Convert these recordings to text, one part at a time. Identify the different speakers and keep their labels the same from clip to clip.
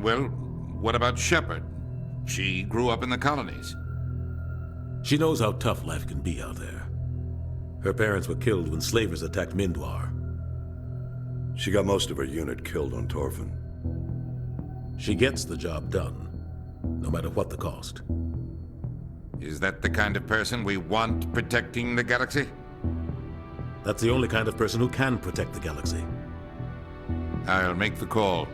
Speaker 1: Well, what about Shepard? She grew up in the colonies.
Speaker 2: She knows how tough life can be out there. Her parents were killed when slavers attacked Mindwar.
Speaker 3: She got most of her unit killed on Torfin.
Speaker 2: She gets the job done, no matter what the cost.
Speaker 1: Is that the kind of person we want protecting the galaxy?
Speaker 2: That's the only kind of person who can protect the galaxy.
Speaker 1: I'll make the call.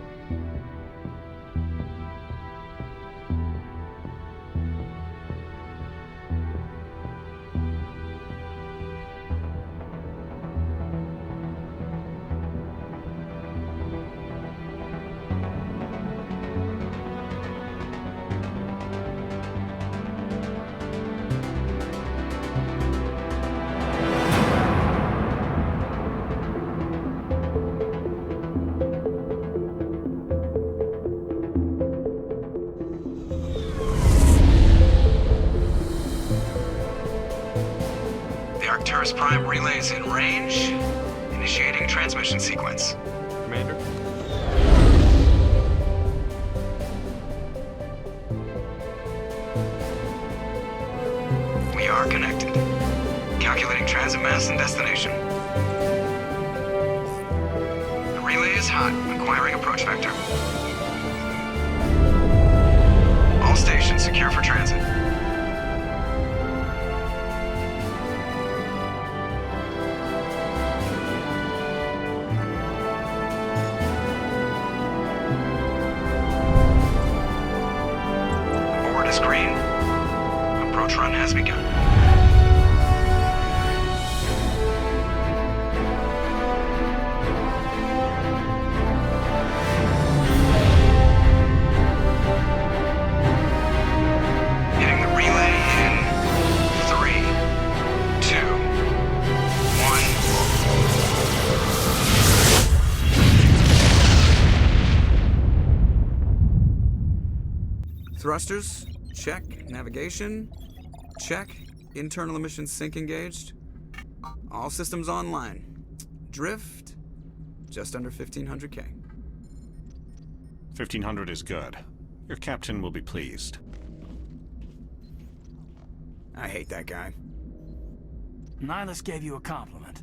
Speaker 4: Prime relay is in range. Initiating transmission sequence.
Speaker 5: Commander?
Speaker 4: We are connected. Calculating transit mass and destination. The relay is hot. Acquiring approach vector. All stations secure for transit. Green. Approach run has begun. Hitting the relay in 3, 2, 1. Thrusters. Check. Navigation. Check. Internal emissions sync engaged. All systems online. Drift. Just under 1,500K.
Speaker 5: 1,500 is good. Your captain will be pleased.
Speaker 4: I hate that guy.
Speaker 6: Nihilus gave you a compliment.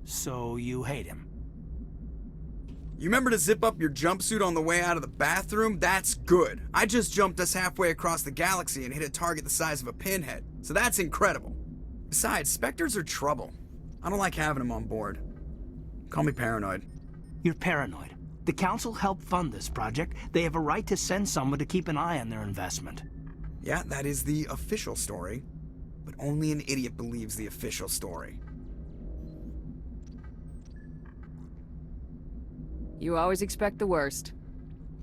Speaker 6: So you hate him.
Speaker 4: You remember to zip up your jumpsuit on the way out of the bathroom? That's good. I just jumped us halfway across the galaxy and hit a target the size of a pinhead. So that's incredible. Besides, Spectres are trouble. I don't like having them on board. Call me paranoid.
Speaker 6: You're paranoid. The Council helped fund this project. They have a right to send someone to keep an eye on their investment.
Speaker 4: Yeah, that is the official story. But only an idiot believes the official story.
Speaker 7: You always expect the worst.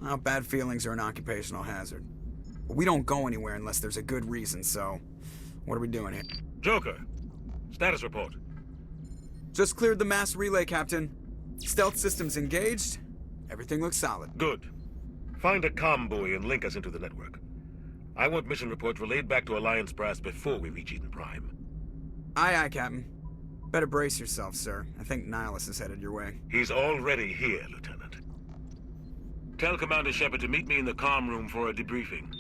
Speaker 4: Well, bad feelings are an occupational hazard. But we don't go anywhere unless there's a good reason, so... what are we doing here?
Speaker 8: Joker, status report.
Speaker 4: Just cleared the mass relay, Captain. Stealth systems engaged. Everything looks solid.
Speaker 8: Good. Find a comm buoy and link us into the network. I want mission reports relayed back to Alliance Brass before we reach Eden Prime.
Speaker 4: Aye, aye, Captain. Better brace yourself, sir. I think Nihilus is headed your way.
Speaker 8: He's already here, Lieutenant. Tell Commander Shepard to meet me in the comm room for a debriefing.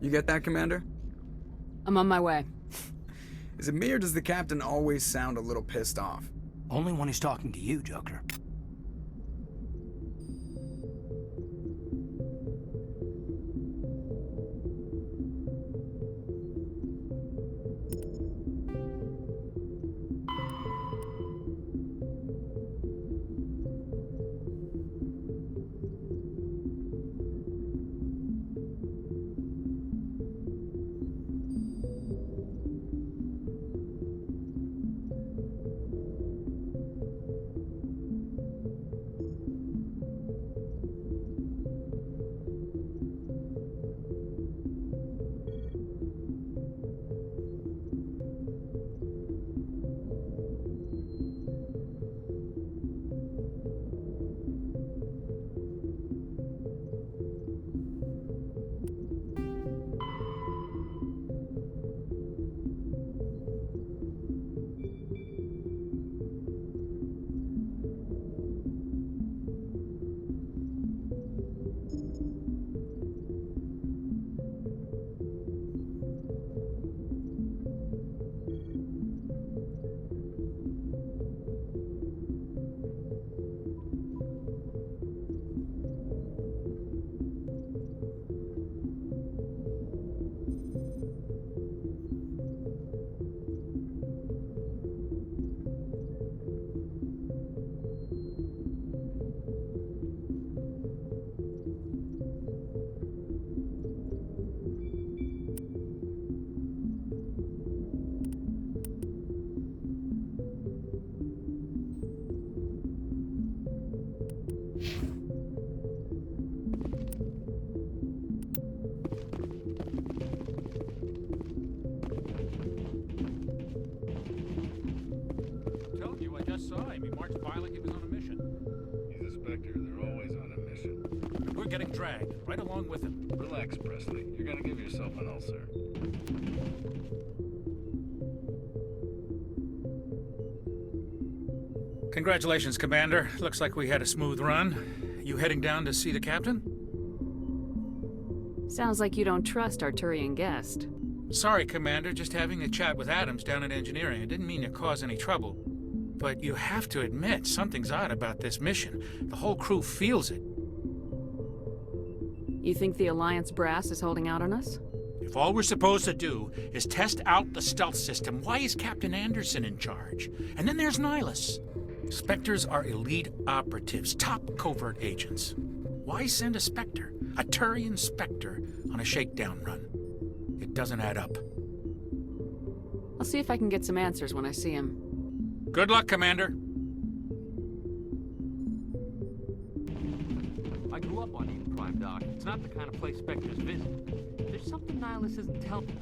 Speaker 4: You get that, Commander?
Speaker 7: I'm on my way.
Speaker 4: Is it me or does the Captain always sound a little pissed off?
Speaker 6: Only when he's talking to you, Joker.
Speaker 9: getting dragged, right along with him.
Speaker 10: Relax, Presley. You're gonna give yourself an ulcer.
Speaker 9: Congratulations, Commander. Looks like we had a smooth run. You heading down to see the captain?
Speaker 7: Sounds like you don't trust our Turian guest.
Speaker 9: Sorry, Commander. Just having a chat with Adams down at engineering. I didn't mean to cause any trouble. But you have to admit, something's odd about this mission. The whole crew feels it.
Speaker 7: You think the Alliance brass is holding out on us?
Speaker 9: If all we're supposed to do is test out the stealth system, why is Captain Anderson in charge? And then there's Nihilus. Spectres are elite operatives, top covert agents. Why send a Spectre, a Turian Spectre, on a shakedown run? It doesn't add up.
Speaker 7: I'll see if I can get some answers when I see him.
Speaker 9: Good luck, Commander.
Speaker 11: I grew up on Eden Prime, Doc. It's not the kind of place Spectres visit. There's something Nihilus isn't telling me.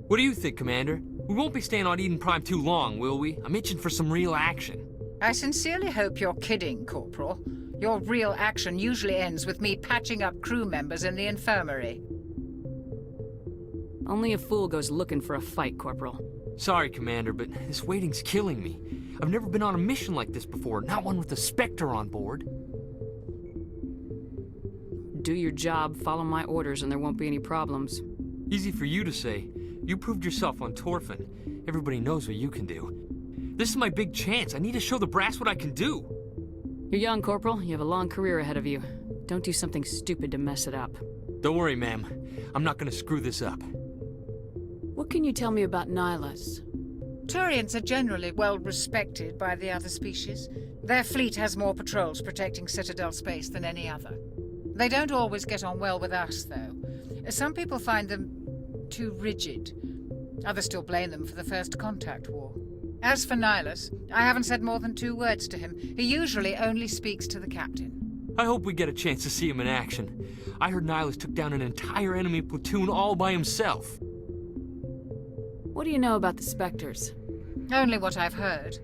Speaker 11: What do you think, Commander? We won't be staying on Eden Prime too long, will we? I'm itching for some real action.
Speaker 12: I sincerely hope you're kidding, Corporal. Your real action usually ends with me patching up crew members in the infirmary.
Speaker 7: Only a fool goes looking for a fight, Corporal.
Speaker 11: Sorry, Commander, but this waiting's killing me. I've never been on a mission like this before, not one with a Spectre on board.
Speaker 7: Do your job, follow my orders, and there won't be any problems.
Speaker 11: Easy for you to say. You proved yourself on Torfin. Everybody knows what you can do. This is my big chance. I need to show the brass what I can do.
Speaker 7: You're young, Corporal. You have a long career ahead of you. Don't do something stupid to mess it up.
Speaker 11: Don't worry, ma'am. I'm not gonna screw this up.
Speaker 7: What can you tell me about Nihilus?
Speaker 12: Turians are generally well respected by the other species. Their fleet has more patrols protecting Citadel space than any other. They don't always get on well with us, though. Some people find them too rigid. Others still blame them for the First Contact War. As for Nihilus, I haven't said more than 2 words to him. He usually only speaks to the captain.
Speaker 11: I hope we get a chance to see him in action. I heard Nihilus took down an entire enemy platoon all by himself.
Speaker 7: What do you know about the Spectres?
Speaker 12: Only what I've heard.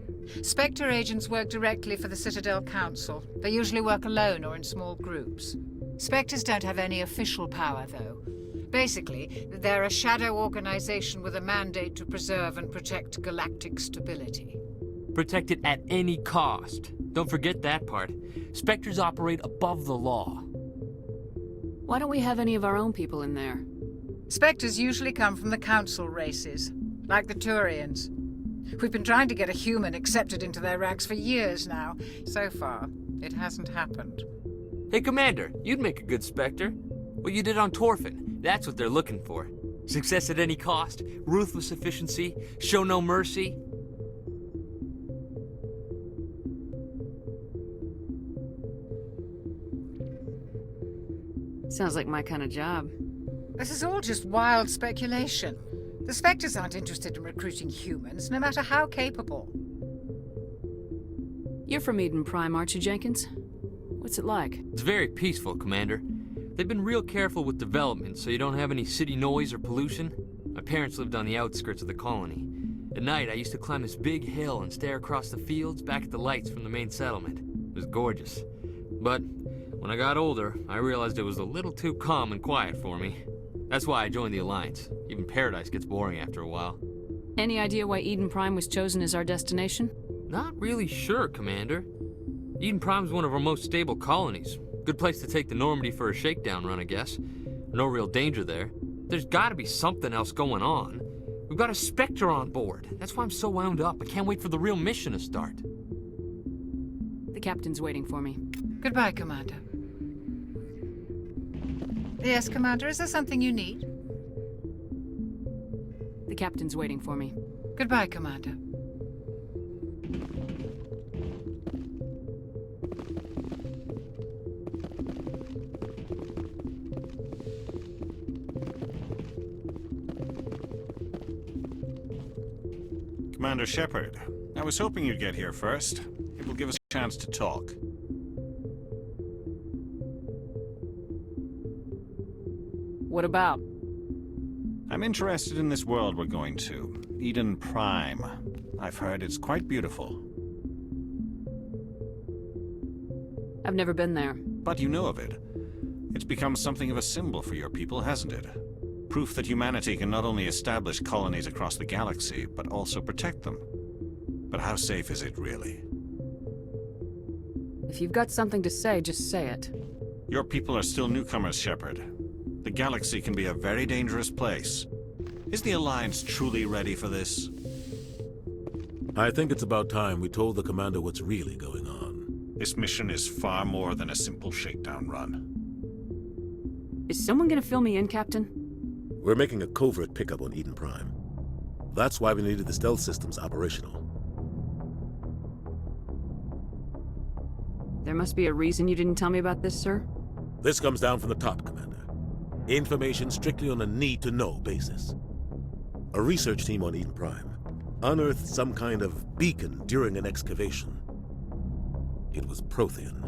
Speaker 12: Spectre agents work directly for the Citadel Council. They usually work alone or in small groups. Spectres don't have any official power, though. Basically, they're a shadow organization with a mandate to preserve and protect galactic stability.
Speaker 11: Protect it at any cost. Don't forget that part. Spectres operate above the law.
Speaker 7: Why don't we have any of our own people in there?
Speaker 12: Spectres usually come from the Council races, like the Turians. We've been trying to get a human accepted into their ranks for years now. So far, it hasn't happened.
Speaker 11: Hey, Commander, you'd make a good Spectre. What you did on Torfin, that's what they're looking for. Success at any cost, ruthless efficiency, show no mercy.
Speaker 7: Sounds like my kind of job.
Speaker 12: This is all just wild speculation. The Spectres aren't interested in recruiting humans, no matter how capable.
Speaker 7: You're from Eden Prime, aren't you, Jenkins? What's it like?
Speaker 11: It's very peaceful, Commander. They've been real careful with development, so you don't have any city noise or pollution. My parents lived on the outskirts of the colony. At night, I used to climb this big hill and stare across the fields back at the lights from the main settlement. It was gorgeous. But when I got older, I realized it was a little too calm and quiet for me. That's why I joined the Alliance. Even Paradise gets boring after a while.
Speaker 7: Any idea why Eden Prime was chosen as our destination?
Speaker 11: Not really sure, Commander. Eden Prime's one of our most stable colonies. Good place to take the Normandy for a shakedown run, I guess. No real danger there. There's gotta be something else going on. We've got a Spectre on board. That's why I'm so wound up. I can't wait for the real mission to start.
Speaker 7: The captain's waiting for me.
Speaker 12: Goodbye, Commander. Yes, Commander, is there something you need?
Speaker 7: The captain's waiting for me.
Speaker 12: Goodbye, Commander.
Speaker 5: Commander Shepard, I was hoping you'd get here first. It will give us a chance to talk.
Speaker 7: What about?
Speaker 5: I'm interested in this world we're going to, Eden Prime. I've heard it's quite beautiful.
Speaker 7: I've never been there.
Speaker 5: But you know of it. It's become something of a symbol for your people, hasn't it? Proof that humanity can not only establish colonies across the galaxy, but also protect them. But how safe is it, really?
Speaker 7: If you've got something to say, just say it.
Speaker 5: Your people are still newcomers, Shepard. The galaxy can be a very dangerous place. Is the Alliance truly ready for this?
Speaker 2: I think it's about time we told the Commander what's really going on.
Speaker 5: This mission is far more than a simple shakedown run.
Speaker 7: Is someone gonna fill me in, Captain?
Speaker 2: We're making a covert pickup on Eden Prime. That's why we needed the stealth systems operational.
Speaker 7: There must be a reason you didn't tell me about this, sir?
Speaker 2: This comes down from the top, Commander. Information strictly on a need-to-know basis. A research team on Eden Prime unearthed some kind of beacon during an excavation. It was Prothean.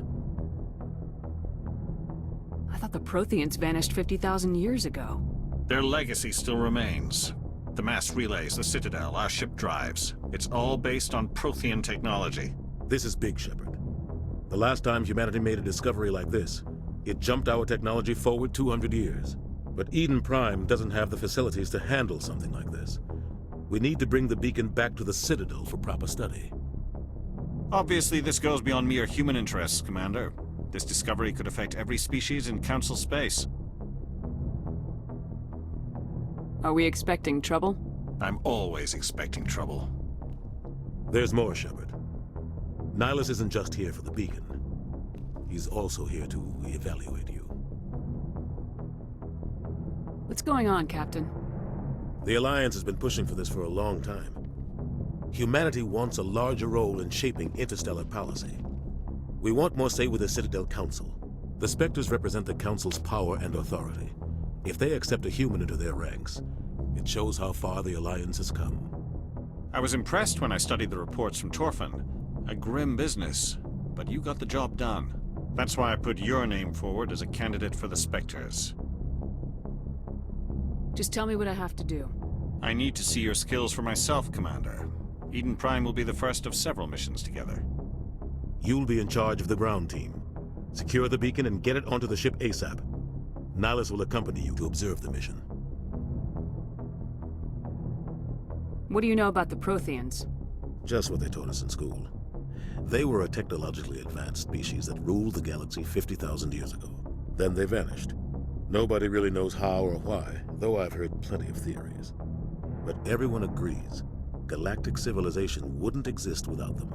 Speaker 7: I thought the Protheans vanished 50,000 years ago.
Speaker 5: Their legacy still remains. The mass relays, the Citadel, our ship drives. It's all based on Prothean technology.
Speaker 2: This is big, Shepard. The last time humanity made a discovery like this, it jumped our technology forward 200 years. But Eden Prime doesn't have the facilities to handle something like this. We need to bring the beacon back to the Citadel for proper study.
Speaker 5: Obviously, this goes beyond mere human interests, Commander. This discovery could affect every species in Council space.
Speaker 7: Are we expecting trouble?
Speaker 5: I'm always expecting trouble.
Speaker 2: There's more, Shepard. Nihilus isn't just here for the beacon. He's also here to evaluate you.
Speaker 7: What's going on, Captain?
Speaker 2: The Alliance has been pushing for this for a long time. Humanity wants a larger role in shaping interstellar policy. We want more say with the Citadel Council. The Spectres represent the Council's power and authority. If they accept a human into their ranks, it shows how far the Alliance has come.
Speaker 5: I was impressed when I studied the reports from Torfin. A grim business, but you got the job done. That's why I put your name forward as a candidate for the Spectres.
Speaker 7: Just tell me what I have to do.
Speaker 5: I need to see your skills for myself, Commander. Eden Prime will be the first of several missions together.
Speaker 2: You'll be in charge of the ground team. Secure the beacon and get it onto the ship ASAP. Nihilus will accompany you to observe the mission.
Speaker 7: What do you know about the Protheans?
Speaker 2: Just what they taught us in school. They were a technologically advanced species that ruled the galaxy 50,000 years ago. Then they vanished. Nobody really knows how or why, though I've heard plenty of theories. But everyone agrees, galactic civilization wouldn't exist without them.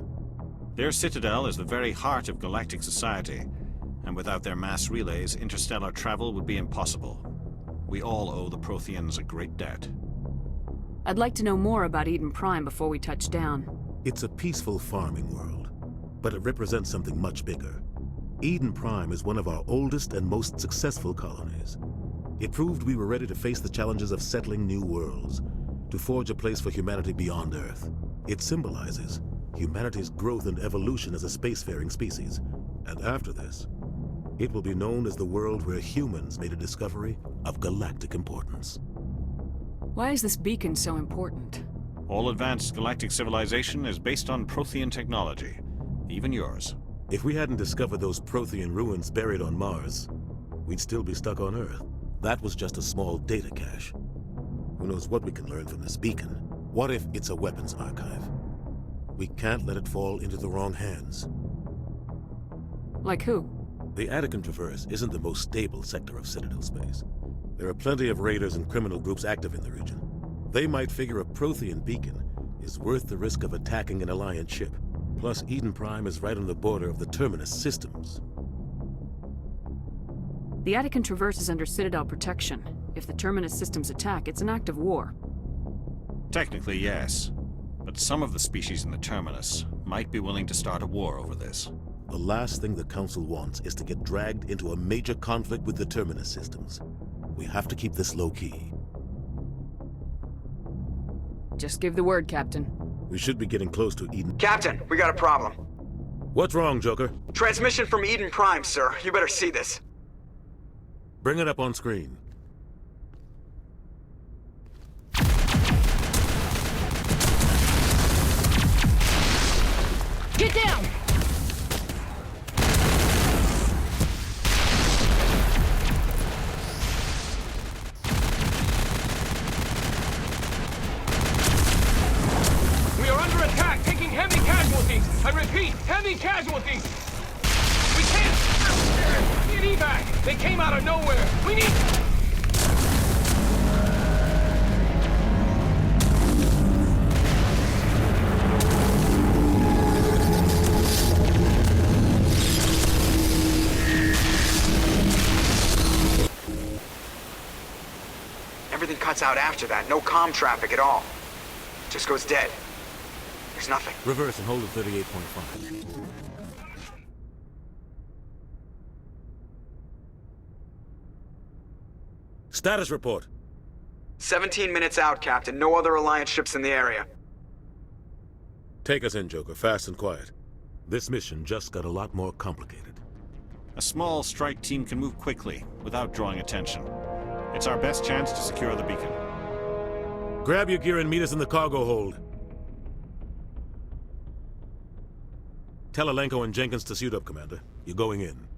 Speaker 5: Their citadel is the very heart of galactic society, and without their mass relays, interstellar travel would be impossible. We all owe the Protheans a great debt.
Speaker 7: I'd like to know more about Eden Prime before we touch down.
Speaker 2: It's a peaceful farming world, but it represents something much bigger. Eden Prime is one of our oldest and most successful colonies. It proved we were ready to face the challenges of settling new worlds, to forge a place for humanity beyond Earth. It symbolizes humanity's growth and evolution as a spacefaring species. And after this, it will be known as the world where humans made a discovery of galactic importance.
Speaker 7: Why is this beacon so important?
Speaker 5: All advanced galactic civilization is based on Prothean technology, even yours.
Speaker 2: If we hadn't discovered those Prothean ruins buried on Mars, we'd still be stuck on Earth. That was just a small data cache. Who knows what we can learn from this beacon? What if it's a weapons archive? We can't let it fall into the wrong hands.
Speaker 7: Like who?
Speaker 2: The Attican Traverse isn't the most stable sector of Citadel space. There are plenty of raiders and criminal groups active in the region. They might figure a Prothean beacon is worth the risk of attacking an Alliance ship. Plus, Eden Prime is right on the border of the Terminus systems.
Speaker 7: The Attican Traverse is under Citadel protection. If the Terminus systems attack, it's an act of war.
Speaker 5: Technically, yes. But some of the species in the Terminus might be willing to start a war over this.
Speaker 2: The last thing the Council wants is to get dragged into a major conflict with the Terminus systems. We have to keep this low-key.
Speaker 7: Just give the word, Captain.
Speaker 2: We should be getting close to Eden.
Speaker 4: Captain, we got a problem.
Speaker 2: What's wrong, Joker?
Speaker 4: Transmission from Eden Prime, sir. You better see this.
Speaker 2: Bring it up on screen.
Speaker 7: Get down!
Speaker 13: They came out of nowhere! We need...
Speaker 4: Everything cuts out after that. No comm traffic at all. Just goes dead. There's nothing.
Speaker 2: Reverse and hold at 38.5. Status report.
Speaker 4: 17 minutes out, Captain. No other Alliance ships in the area.
Speaker 2: Take us in, Joker, fast and quiet. This mission just got a lot more complicated.
Speaker 5: A small strike team can move quickly, without drawing attention. It's our best chance to secure the beacon.
Speaker 2: Grab your gear and meet us in the cargo hold. Tell Alenko and Jenkins to suit up, Commander. You're going in.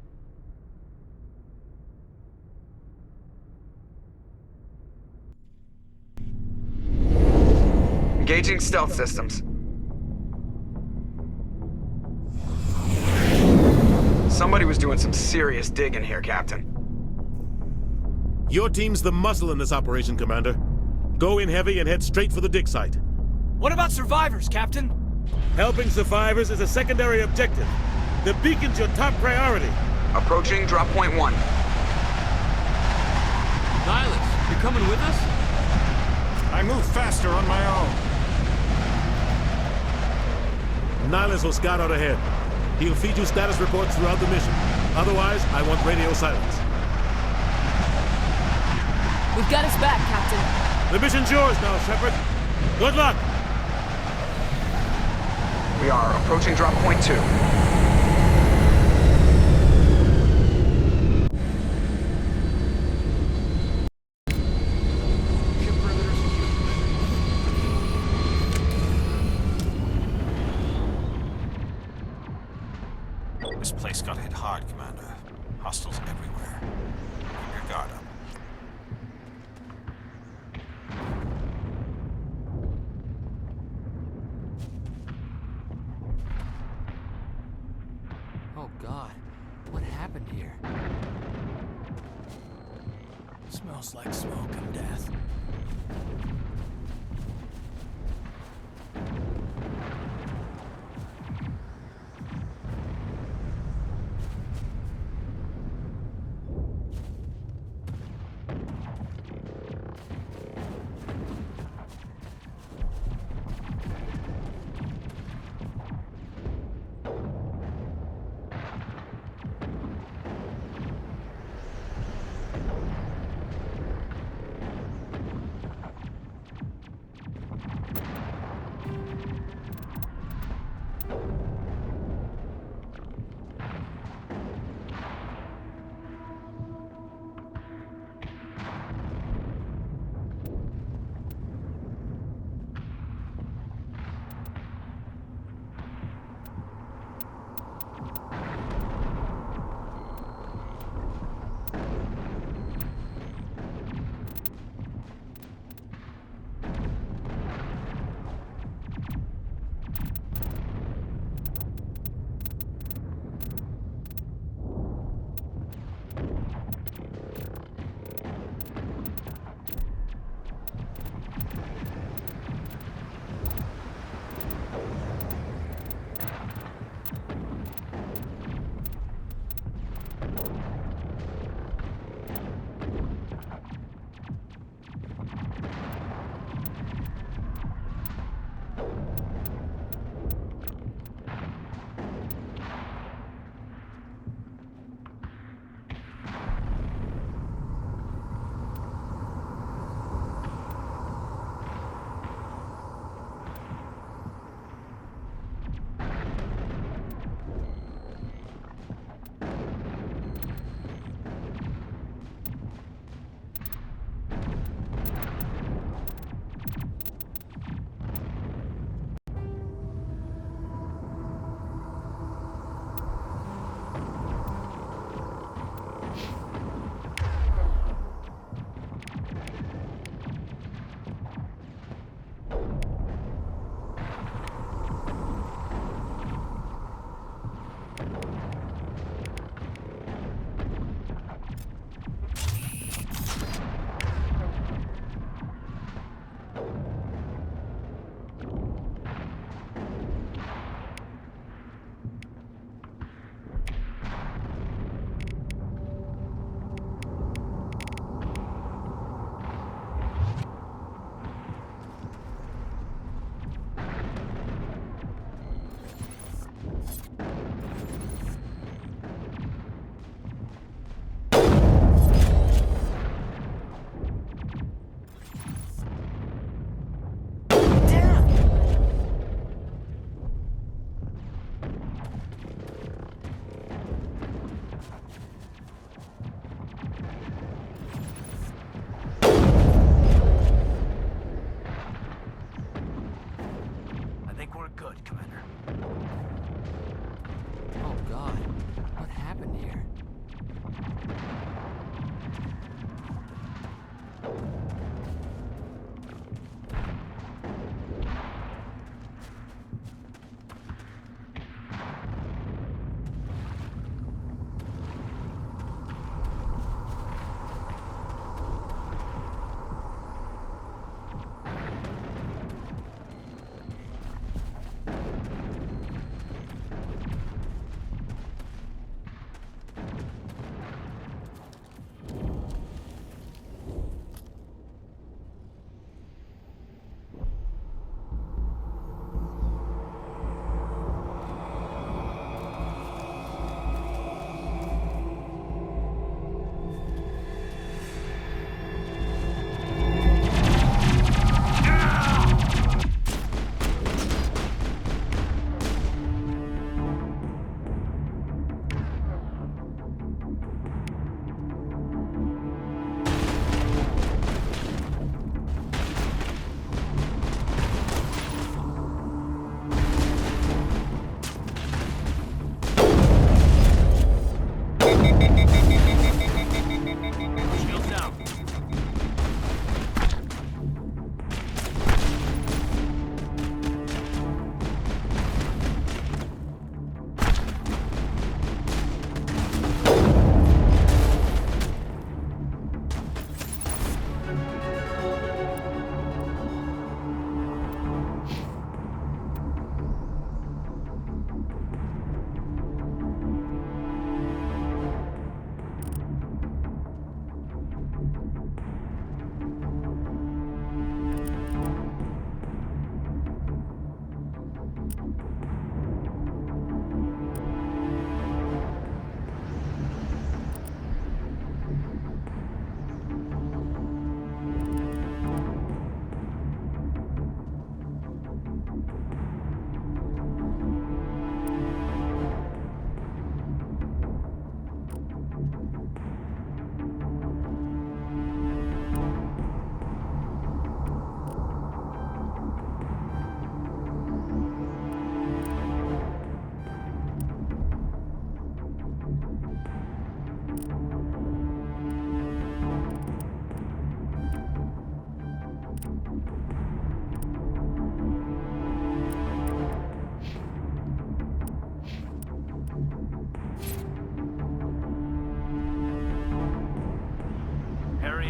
Speaker 4: Engaging stealth systems. Somebody was doing some serious digging here, Captain.
Speaker 2: Your team's the muscle in this operation, Commander. Go in heavy and head straight for the dig site.
Speaker 13: What about survivors, Captain?
Speaker 2: Helping survivors is a secondary objective. The beacon's your top priority.
Speaker 4: Approaching drop point 1.
Speaker 11: Nihilus, you're coming with us?
Speaker 5: I move faster on my own.
Speaker 2: Nihilus will scout out ahead. He'll feed you status reports throughout the mission. Otherwise, I want radio silence.
Speaker 7: We've got his back, Captain.
Speaker 2: The mission's yours now, Shepard. Good luck!
Speaker 4: We are approaching drop point 2.
Speaker 5: This place got hit hard, Commander. Hostiles everywhere. Keep your guard up.
Speaker 11: Oh God, what happened here?
Speaker 6: Smells like smoke and death.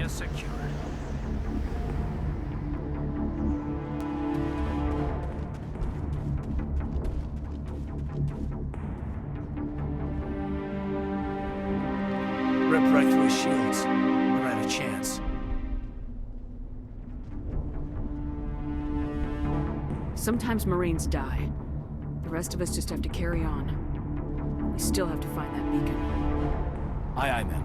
Speaker 6: area secured. Ripped right through his shields. Never had a chance.
Speaker 7: Sometimes Marines die. The rest of us just have to carry on. We still have to find that beacon.
Speaker 6: Aye, aye, ma'am.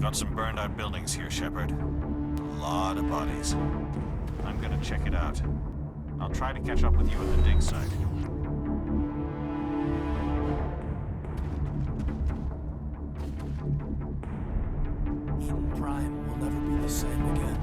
Speaker 5: Got some burned out buildings here, Shepard. A lot of bodies. I'm gonna check it out. I'll try to catch up with you at the dig site.
Speaker 6: Eden Prime will never be the same again.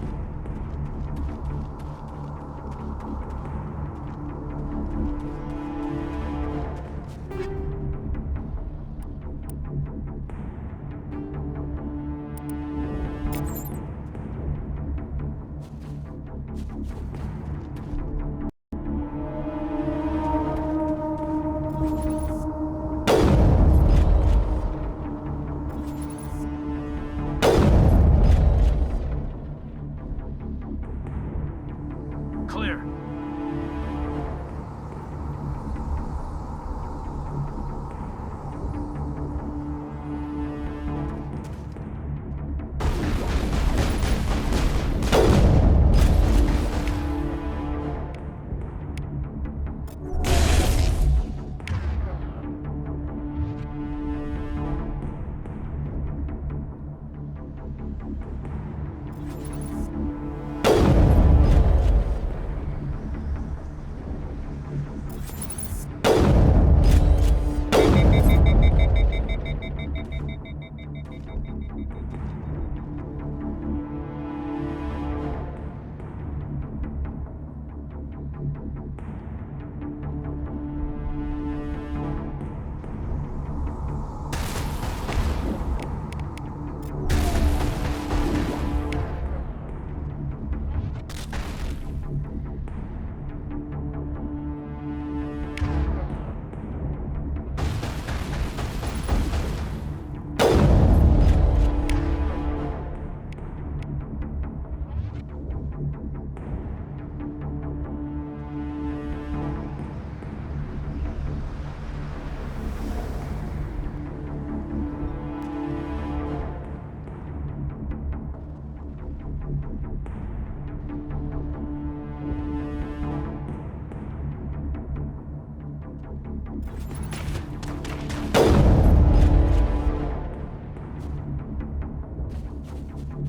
Speaker 6: Clear.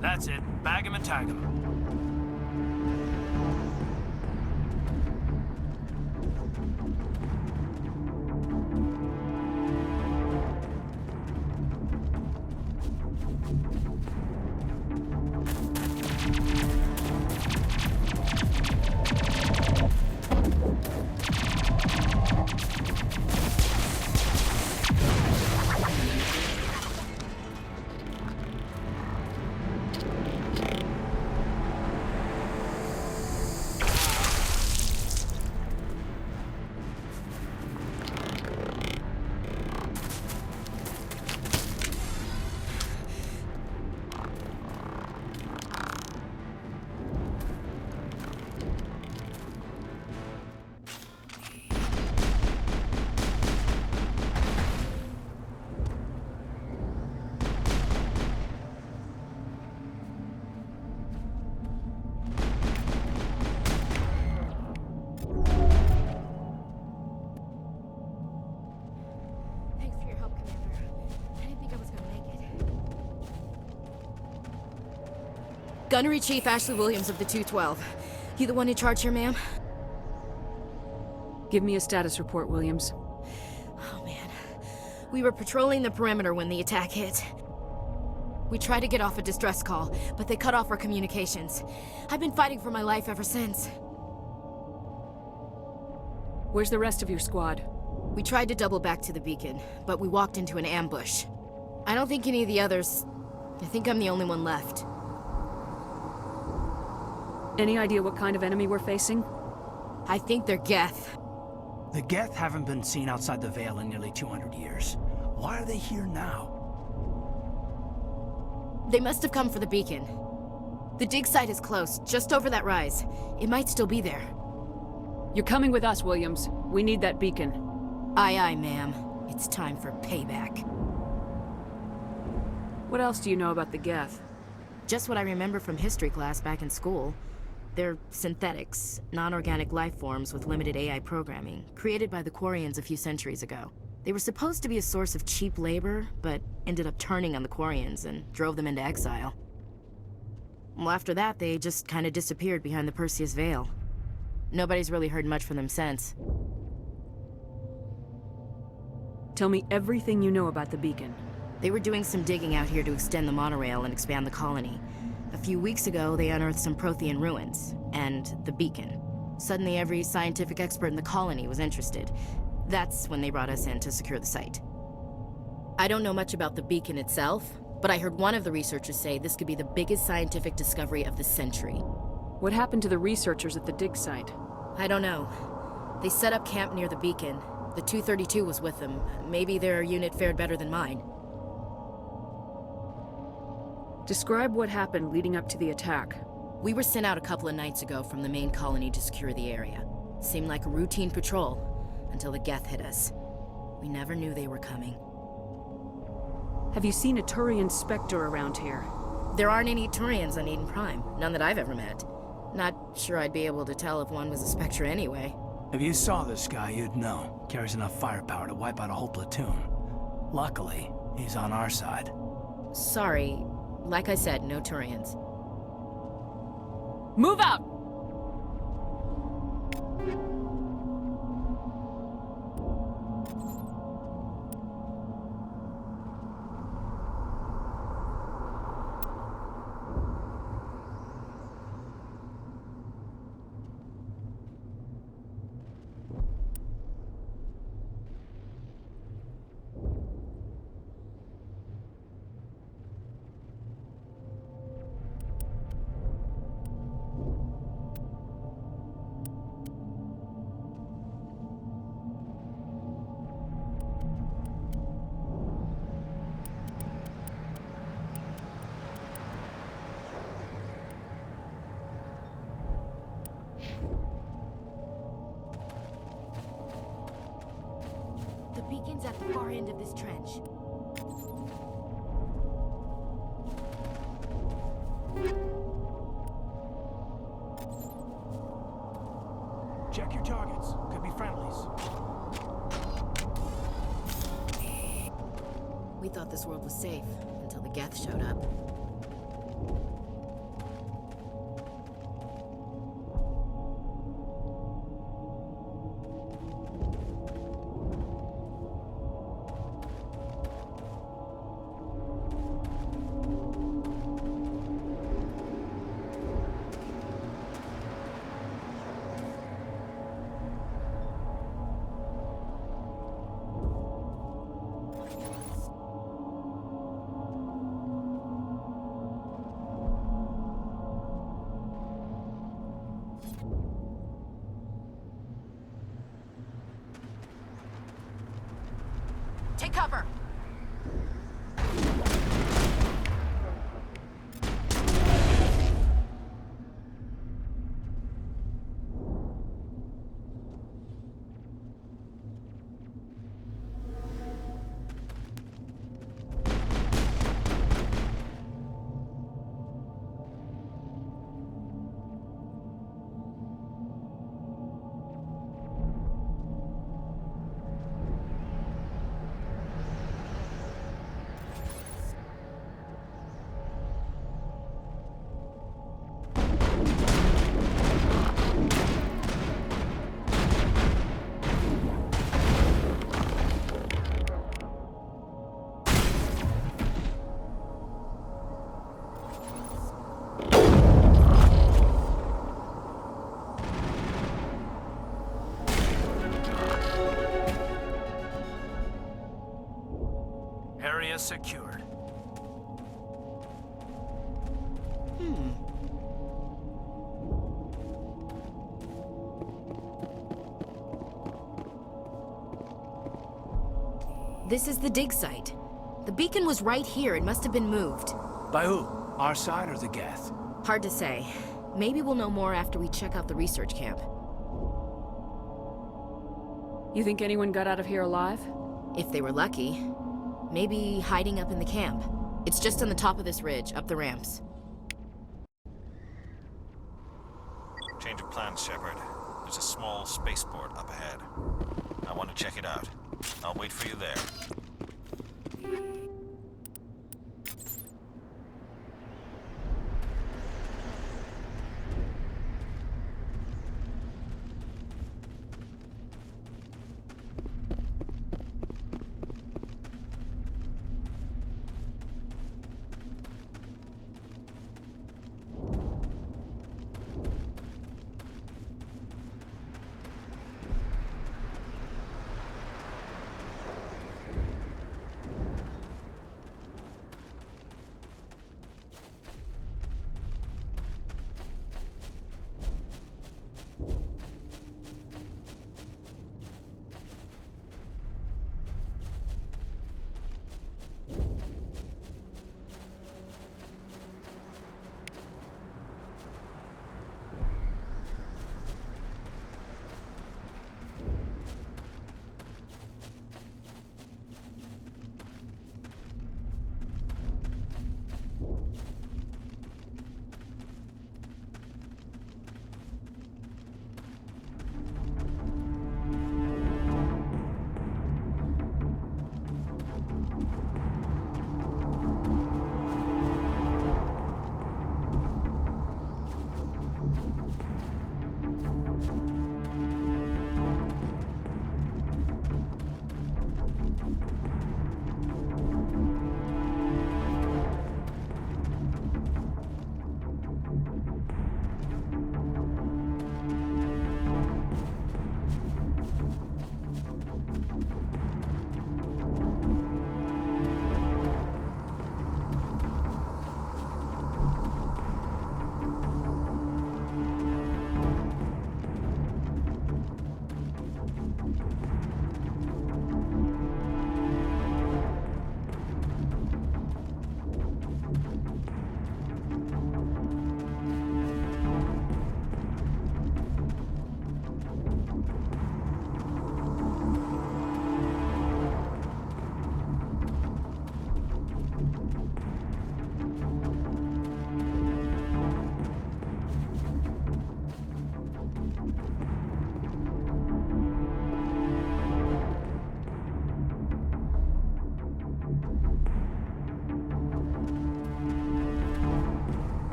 Speaker 6: That's it. Bag him and tag him.
Speaker 14: Gunnery Chief Ashley Williams of the 212. You the one in charge here, ma'am?
Speaker 7: Give me a status report, Williams.
Speaker 14: Oh, man. We were patrolling the perimeter when the attack hit. We tried to get off a distress call, but they cut off our communications. I've been fighting for my life ever since.
Speaker 7: Where's the rest of your squad?
Speaker 14: We tried to double back to the beacon, but we walked into an ambush. I don't think any of the others... I think I'm the only one left.
Speaker 7: Any idea what kind of enemy we're facing?
Speaker 14: I think they're Geth.
Speaker 6: The Geth haven't been seen outside the Veil in nearly 200 years. Why are they here now?
Speaker 14: They must have come for the beacon. The dig site is close, just over that rise. It might still be there.
Speaker 7: You're coming with us, Williams. We need that beacon.
Speaker 14: Aye, aye, ma'am. It's time for payback.
Speaker 7: What else do you know about the Geth?
Speaker 14: Just what I remember from history class back in school. They're synthetics, non-organic life forms with limited AI programming, created by the Quarians a few centuries ago. They were supposed to be a source of cheap labor, but ended up turning on the Quarians and drove them into exile. Well, after that, they just kind of disappeared behind the Perseus Veil. Nobody's really heard much from them since.
Speaker 7: Tell me everything you know about the beacon.
Speaker 14: They were doing some digging out here to extend the monorail and expand the colony. A few weeks ago, they unearthed some Prothean ruins, and the beacon. Suddenly, every scientific expert in the colony was interested. That's when they brought us in to secure the site. I don't know much about the beacon itself, but I heard one of the researchers say this could be the biggest scientific discovery of the century.
Speaker 7: What happened to the researchers at the dig site?
Speaker 14: I don't know. They set up camp near the beacon. The 232 was with them. Maybe their unit fared better than mine.
Speaker 7: Describe what happened leading up to the attack.
Speaker 14: We were sent out a couple of nights ago from the main colony to secure the area. Seemed like a routine patrol, until the Geth hit us. We never knew they were coming.
Speaker 7: Have you seen a Turian Spectre around here?
Speaker 14: There aren't any Turians on Eden Prime, none that I've ever met. Not sure I'd be able to tell if one was a Spectre anyway.
Speaker 6: If you saw this guy, you'd know. Carries enough firepower to wipe out a whole platoon. Luckily, he's on our side.
Speaker 14: Sorry. Like I said, no Turians.
Speaker 7: Move out!
Speaker 14: The beacon's at the far end of this trench.
Speaker 6: Check your targets. Could be friendlies.
Speaker 14: We thought this world was safe until the Geth showed up. Take cover!
Speaker 6: area secured.
Speaker 14: This is the dig site. The beacon was right here. It must have been moved.
Speaker 6: By who? Our side or the Geth?
Speaker 14: Hard to say. Maybe we'll know more after we check out the research camp.
Speaker 7: You think anyone got out of here alive?
Speaker 14: If they were lucky. Maybe hiding up in the camp. It's just on the top of this ridge, up the ramps.
Speaker 5: Change of plans, Shepard. There's a small spaceport up ahead. I want to check it out. I'll wait for you there.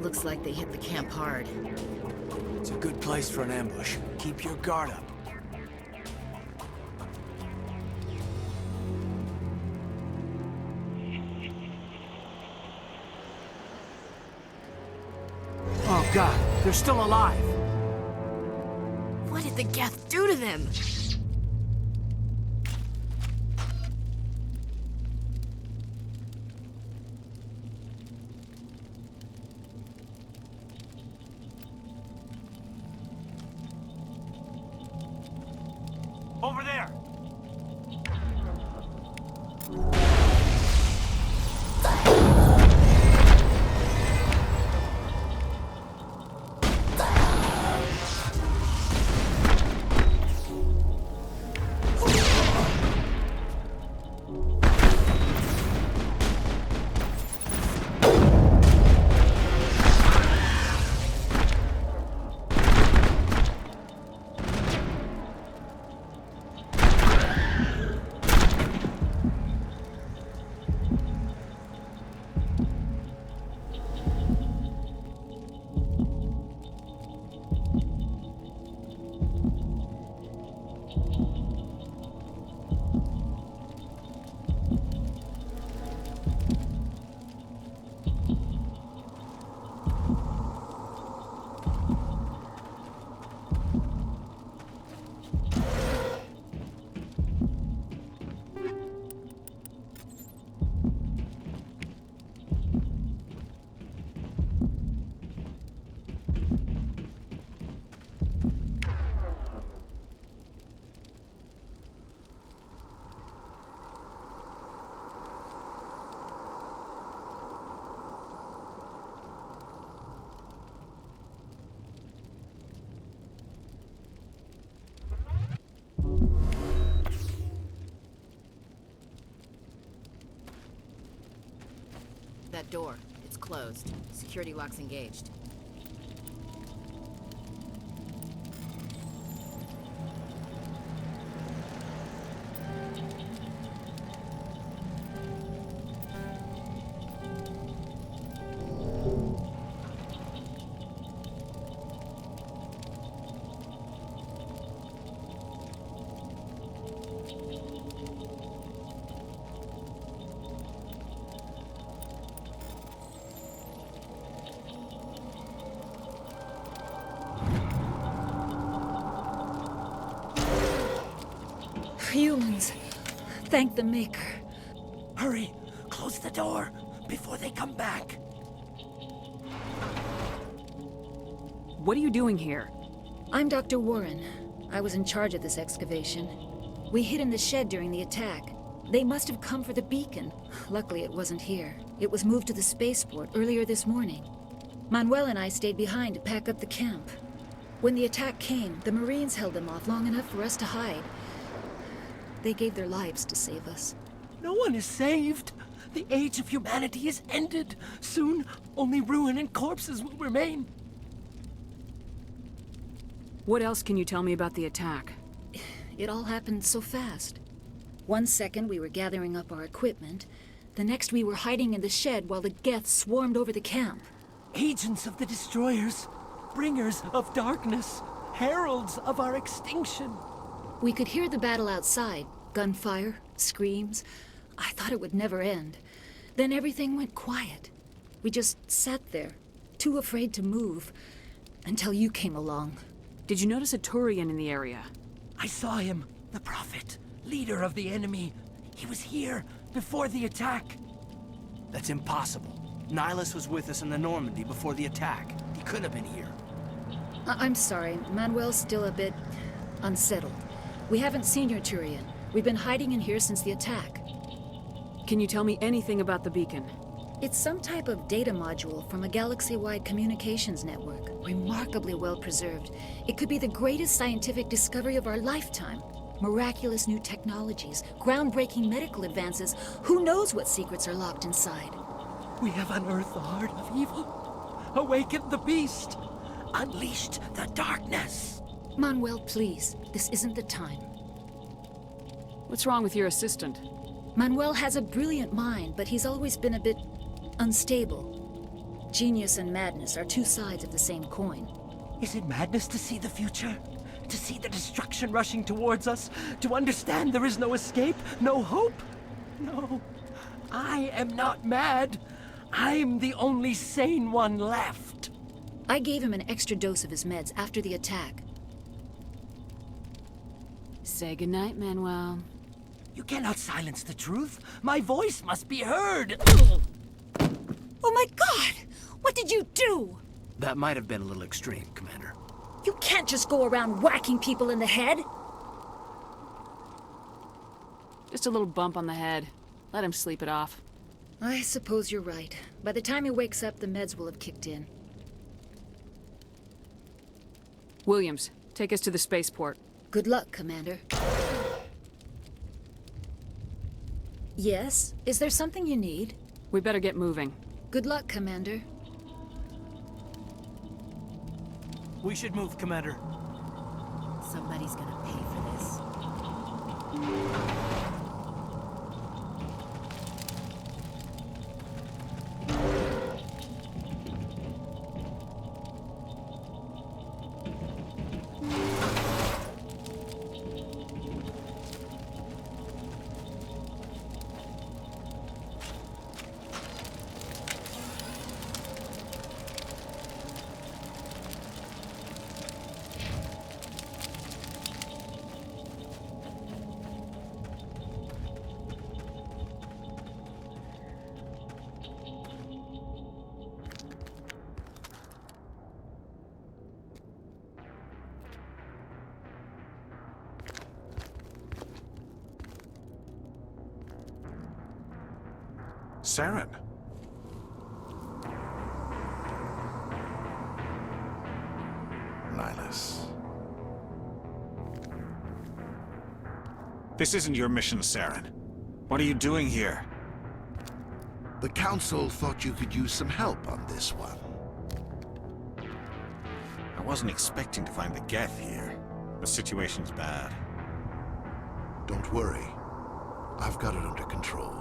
Speaker 14: Looks like they hit the camp hard.
Speaker 13: It's a good place for an ambush. Keep your guard up.
Speaker 6: Oh God, they're still alive.
Speaker 14: What did the Geth do to them?
Speaker 6: Over there!
Speaker 14: That door, it's closed. Security lock's engaged.
Speaker 15: Humans. Thank the Maker.
Speaker 6: Hurry! Close the door before they come back.
Speaker 7: What are you doing here?
Speaker 15: I'm Dr. Warren. I was in charge of this excavation. We hid in the shed during the attack. They must have come for the beacon. Luckily, it wasn't here. It was moved to the spaceport earlier this morning. Manuel and I stayed behind to pack up the camp. When the attack came, the Marines held them off long enough for us to hide. They gave their lives to save us.
Speaker 6: No one is saved. The age of humanity is ended. Soon, only ruin and corpses will remain.
Speaker 7: What else can you tell me about the attack?
Speaker 15: It all happened so fast. 1 second we were gathering up our equipment. The next we were hiding in the shed while the Geth swarmed over the camp.
Speaker 6: Agents of the destroyers, bringers of darkness, heralds of our extinction.
Speaker 15: We could hear the battle outside. Gunfire, screams. I thought it would never end. Then everything went quiet. We just sat there, too afraid to move, until you came along.
Speaker 7: Did you notice a Turian in the area?
Speaker 6: I saw him, the Prophet, leader of the enemy. He was here before the attack.
Speaker 13: That's impossible. Nihilus was with us in the Normandy before the attack. He couldn't have been here.
Speaker 15: I'm sorry. Manuel's still a bit unsettled. We haven't seen your Turian. We've been hiding in here since the attack.
Speaker 7: Can you tell me anything about the beacon?
Speaker 15: It's some type of data module from a galaxy-wide communications network. Remarkably well preserved. It could be the greatest scientific discovery of our lifetime. Miraculous new technologies, groundbreaking medical advances. Who knows what secrets are locked inside?
Speaker 6: We have unearthed the heart of evil, awakened the beast.
Speaker 13: unleashed the darkness.
Speaker 15: Manuel, please. This isn't the time.
Speaker 7: What's wrong with your assistant?
Speaker 15: Manuel has a brilliant mind, but he's always been a bit unstable. Genius and madness are two sides of the same coin.
Speaker 13: Is it madness to see the future? To see the destruction rushing towards us? To understand there is no escape? No hope? No. I am not mad. I'm the only sane one left.
Speaker 15: I gave him an extra dose of his meds after the attack.
Speaker 7: Say goodnight, Manuel.
Speaker 13: You cannot silence the truth. My voice must be heard.
Speaker 15: Oh my God! What did you do?
Speaker 6: That might have been a little extreme, Commander.
Speaker 15: You can't just go around whacking people in the head.
Speaker 7: Just a little bump on the head. Let him sleep it off.
Speaker 15: I suppose you're right. By the time he wakes up, the meds will have kicked in.
Speaker 7: Williams, take us to the spaceport.
Speaker 15: Good luck, Commander. Yes? Is there something you need?
Speaker 7: We better get moving.
Speaker 15: Good luck, Commander.
Speaker 13: We should move, Commander.
Speaker 14: Somebody's gonna pay for this.
Speaker 16: Saren. Nihilus.
Speaker 5: This isn't your mission, Saren. What are you doing here?
Speaker 17: The Council thought you could use some help on this one.
Speaker 5: I wasn't expecting to find the Geth here. The situation's bad.
Speaker 17: Don't worry. I've got it under control.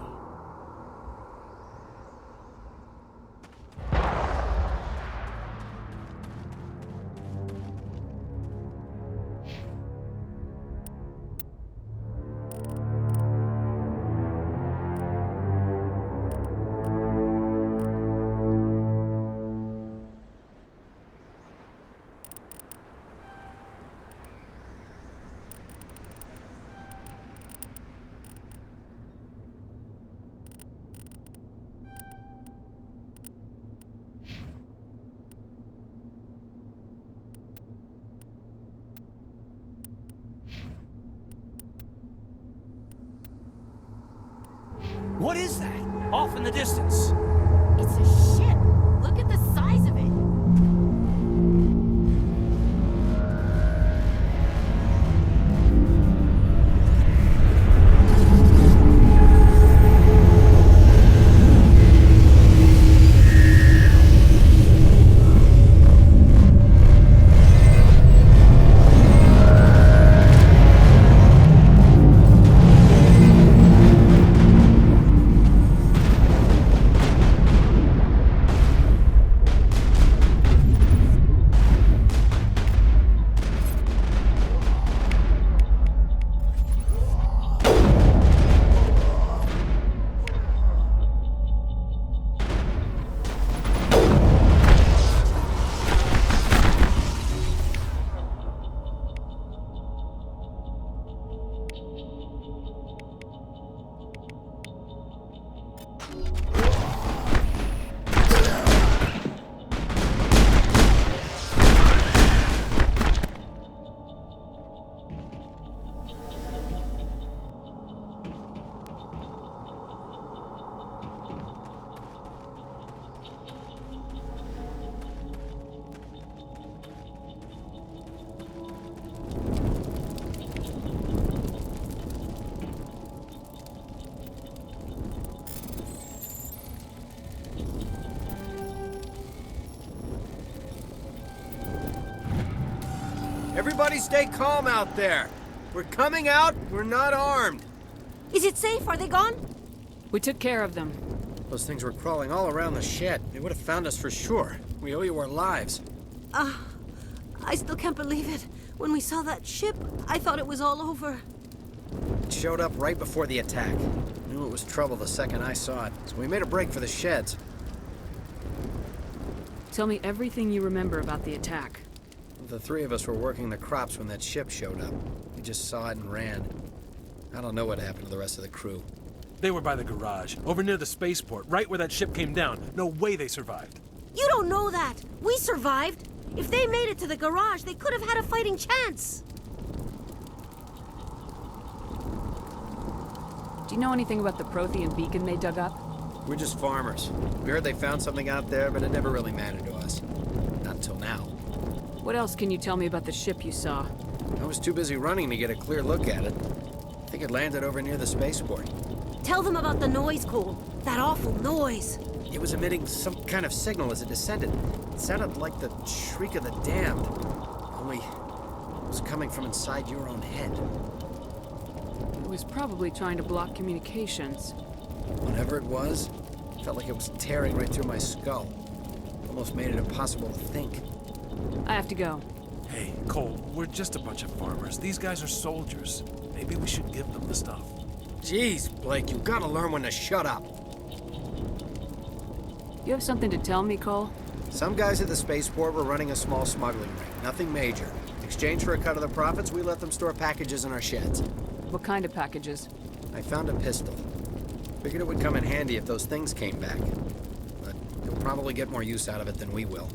Speaker 13: What is that? Off in the distance.
Speaker 14: It's a ship. Look at the size of it.
Speaker 16: Everybody stay calm out there. We're coming out, we're not armed.
Speaker 18: Is it safe? Are they gone?
Speaker 7: We took care of them.
Speaker 16: Those things were crawling all around the shed. They would have found us for sure. We owe you our lives.
Speaker 18: I still can't believe it. When we saw that ship, I thought it was all over.
Speaker 16: It showed up right before the attack. Knew it was trouble the second I saw it, so we made a break for the sheds.
Speaker 7: Tell me everything you remember about the attack.
Speaker 16: The three of us were working the crops when that ship showed up. We just saw it and ran. I don't know what happened to the rest of the crew.
Speaker 19: They were by the garage, over near the spaceport, right where that ship came down. No way they survived.
Speaker 18: You don't know that. We survived. If they made it to the garage, they could have had a fighting chance.
Speaker 7: Do you know anything about the Prothean beacon they dug up?
Speaker 16: We're just farmers. We heard they found something out there, but it never really mattered to us. Not until now.
Speaker 7: What else can you tell me about the ship you saw?
Speaker 16: I was too busy running to get a clear look at it. I think it landed over near the spaceport.
Speaker 18: Tell them about the noise, Cole. That awful noise.
Speaker 16: It was emitting some kind of signal as it descended. It sounded like the shriek of the damned. Only it was coming from inside your own head.
Speaker 7: It was probably trying to block communications.
Speaker 16: Whatever it was, it felt like it was tearing right through my skull. Almost made it impossible to think.
Speaker 7: I have to go.
Speaker 19: Hey, Cole, we're just a bunch of farmers. These guys are soldiers. Maybe we should give them the stuff.
Speaker 16: Jeez, Blake, you gotta learn when to shut up.
Speaker 7: You have something to tell me, Cole?
Speaker 16: Some guys at the spaceport were running a small smuggling ring. Nothing major. In exchange for a cut of the profits, we let them store packages in our sheds.
Speaker 7: What kind of packages?
Speaker 16: I found a pistol. Figured it would come in handy if those things came back. But you'll probably get more use out of it than we will.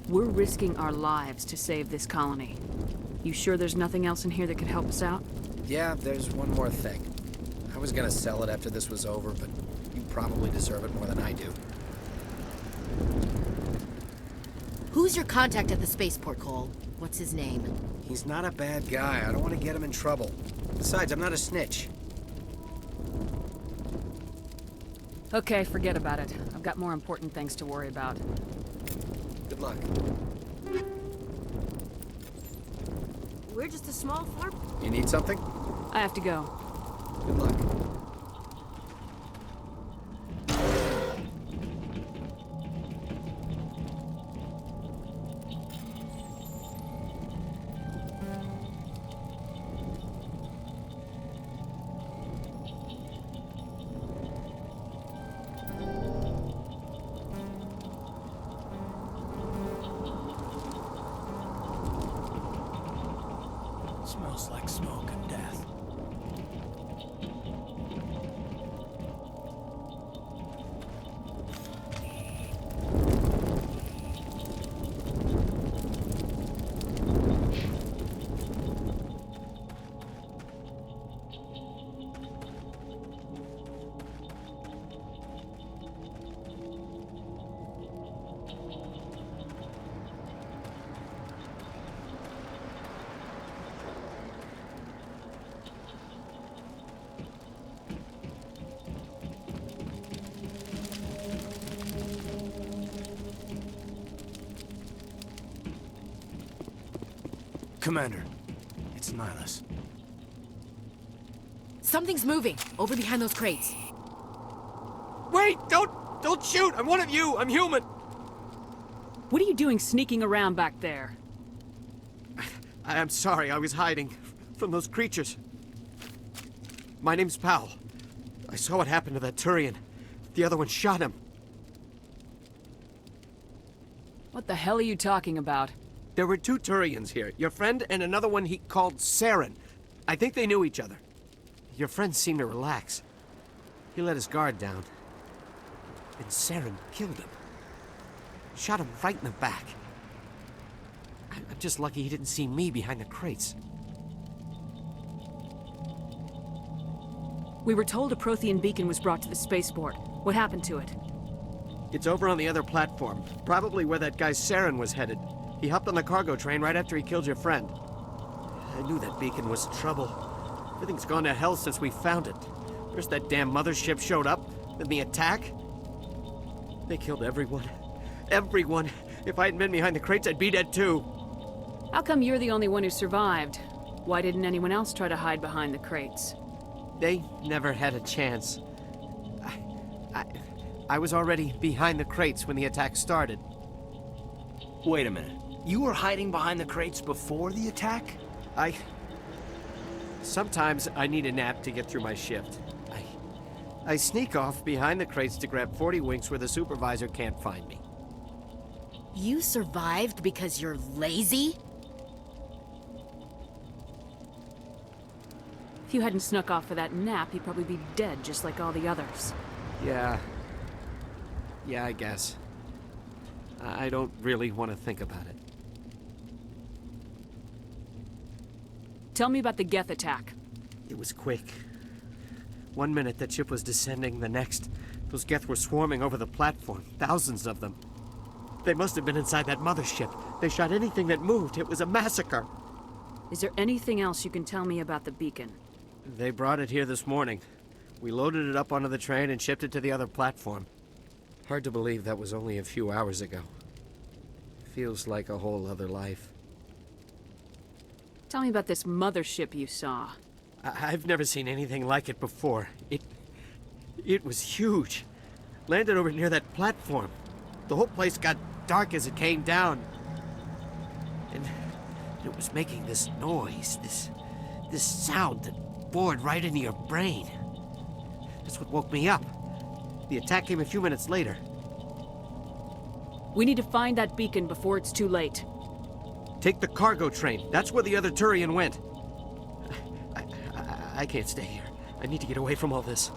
Speaker 7: We're risking our lives to save this colony. You sure there's nothing else in here that could help us out?
Speaker 16: Yeah, there's one more thing. I was gonna sell it after this was over, but you probably deserve it more than I do.
Speaker 14: Who's your contact at the spaceport, Cole? What's his name?
Speaker 16: He's not a bad guy. I don't want to get him in trouble. Besides, I'm not a snitch.
Speaker 7: Okay, forget about it. I've got more important things to worry about.
Speaker 16: Good luck.
Speaker 18: We're just a small farm.
Speaker 16: You need something?
Speaker 7: I have to go.
Speaker 16: Good luck.
Speaker 6: Smells like smoke and death. Commander, it's Nihilus.
Speaker 14: Something's moving, over behind those crates.
Speaker 13: Wait! Don't shoot! I'm one of you! I'm human!
Speaker 7: What are you doing sneaking around back there?
Speaker 13: I'm sorry, I was hiding from those creatures. My name's Powell. I saw what happened to that Turian. The other one shot him.
Speaker 7: What the hell are you talking about?
Speaker 13: There were two Turians here. Your friend and another one he called Saren. I think they knew each other. Your friend seemed to relax. He let his guard down. And Saren killed him. Shot him right in the back. I'm just lucky he didn't see me behind the crates.
Speaker 7: We were told a Prothean beacon was brought to the spaceport. What happened to it?
Speaker 13: It's over on the other platform. Probably where that guy Saren was headed. He hopped on the cargo train right after he killed your friend. I knew that beacon was trouble. Everything's gone to hell since we found it. First that damn mothership showed up, then the attack. They killed everyone. Everyone. If I hadn't been behind the crates, I'd be dead too.
Speaker 7: How come you're the only one who survived? Why didn't anyone else try to hide behind the crates?
Speaker 16: They never had a chance. I was already behind the crates when the attack started.
Speaker 6: Wait a minute. You were hiding behind the crates before the attack?
Speaker 16: Sometimes I need a nap to get through my shift. I sneak off behind the crates to grab 40 winks where the supervisor can't find me.
Speaker 14: You survived because you're lazy?
Speaker 7: If you hadn't snuck off for that nap, you'd probably be dead just like all the others.
Speaker 16: Yeah, I guess. I don't really want to think about it.
Speaker 7: Tell me about the Geth attack.
Speaker 16: It was quick. 1 minute the ship was descending, the next, those Geth were swarming over the platform. Thousands of them. They must have been inside that mothership. They shot anything that moved. It was a massacre.
Speaker 7: Is there anything else you can tell me about the beacon?
Speaker 16: They brought it here this morning. We loaded it up onto the train and shipped it to the other platform. Hard to believe that was only a few hours ago. Feels like a whole other life.
Speaker 7: Tell me about this mothership you saw.
Speaker 16: I've never seen anything like it before. It was huge. Landed over near that platform. The whole place got dark as it came down. And it was making this noise, this sound that bored right into your brain. That's what woke me up. The attack came a few minutes later.
Speaker 7: We need to find that beacon before it's too late.
Speaker 16: Take the cargo train. That's where the other Turian went. I can't stay here. I need to get away from all this.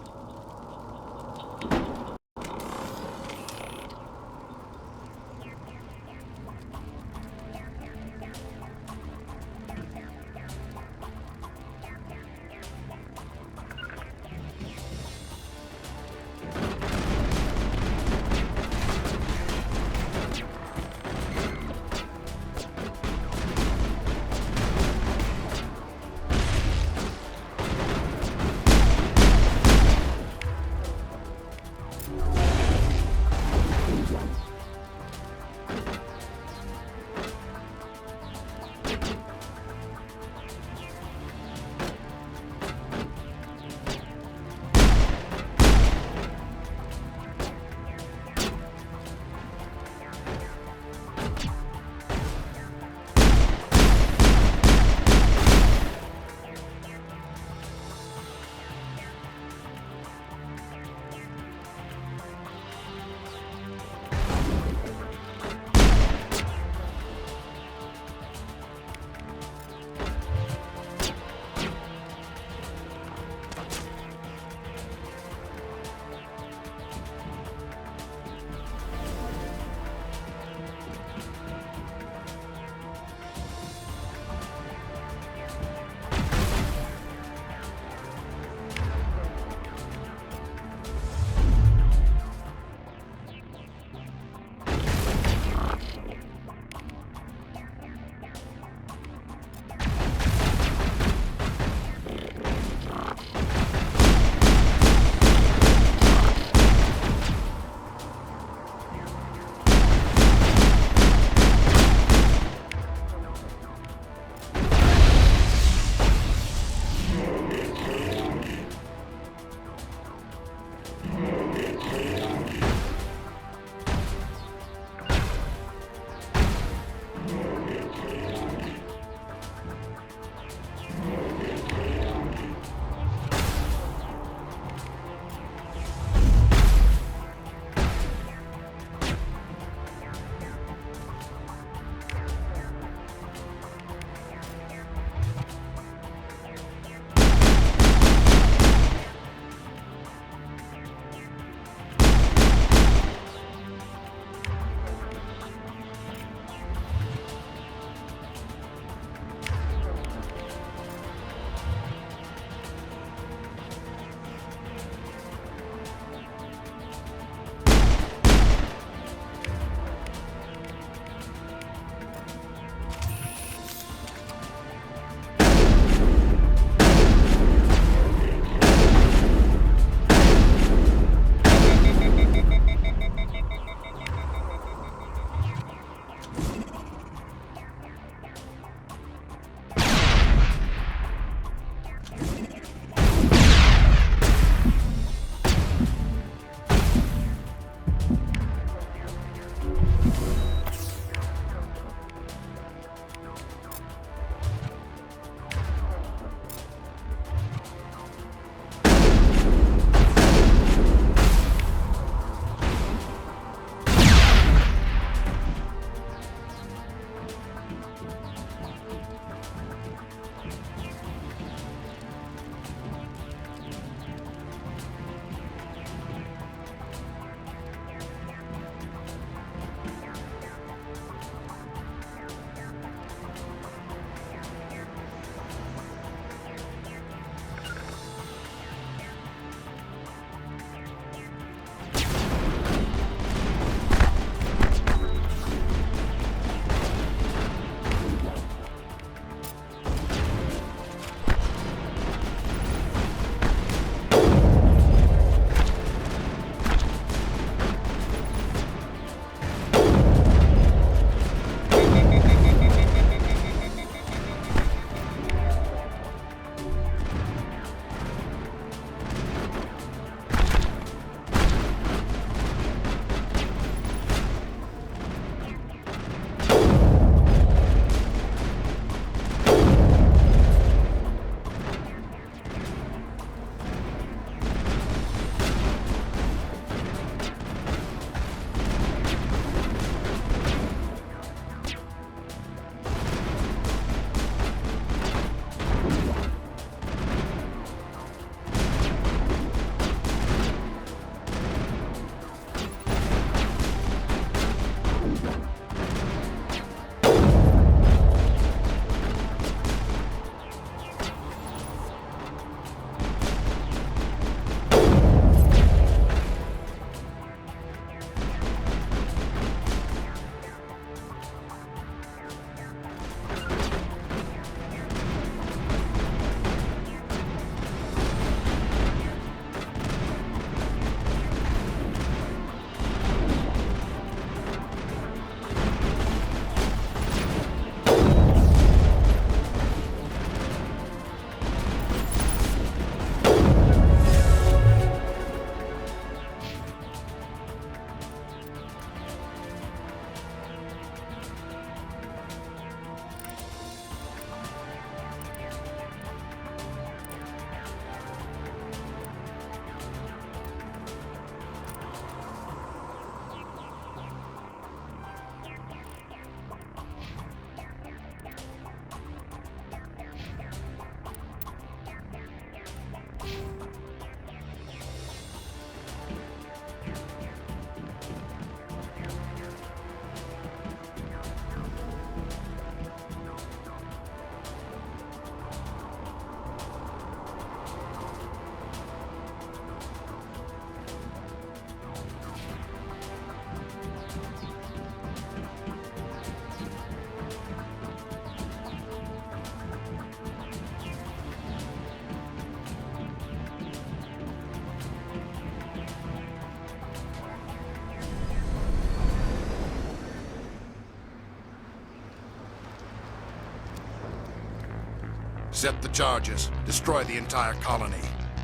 Speaker 17: Set the charges. Destroy the entire colony.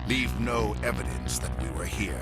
Speaker 17: Leave no evidence that we were here.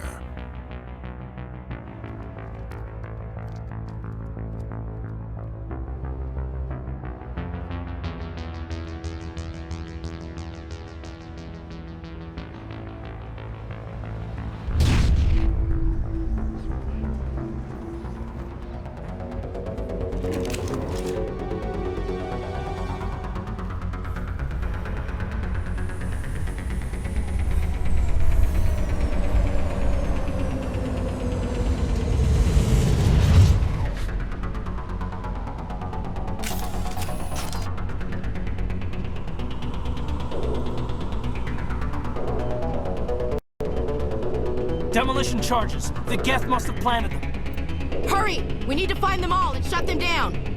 Speaker 6: Demolition charges. The Geth must have planted them.
Speaker 14: Hurry! We need to find them all and shut them down!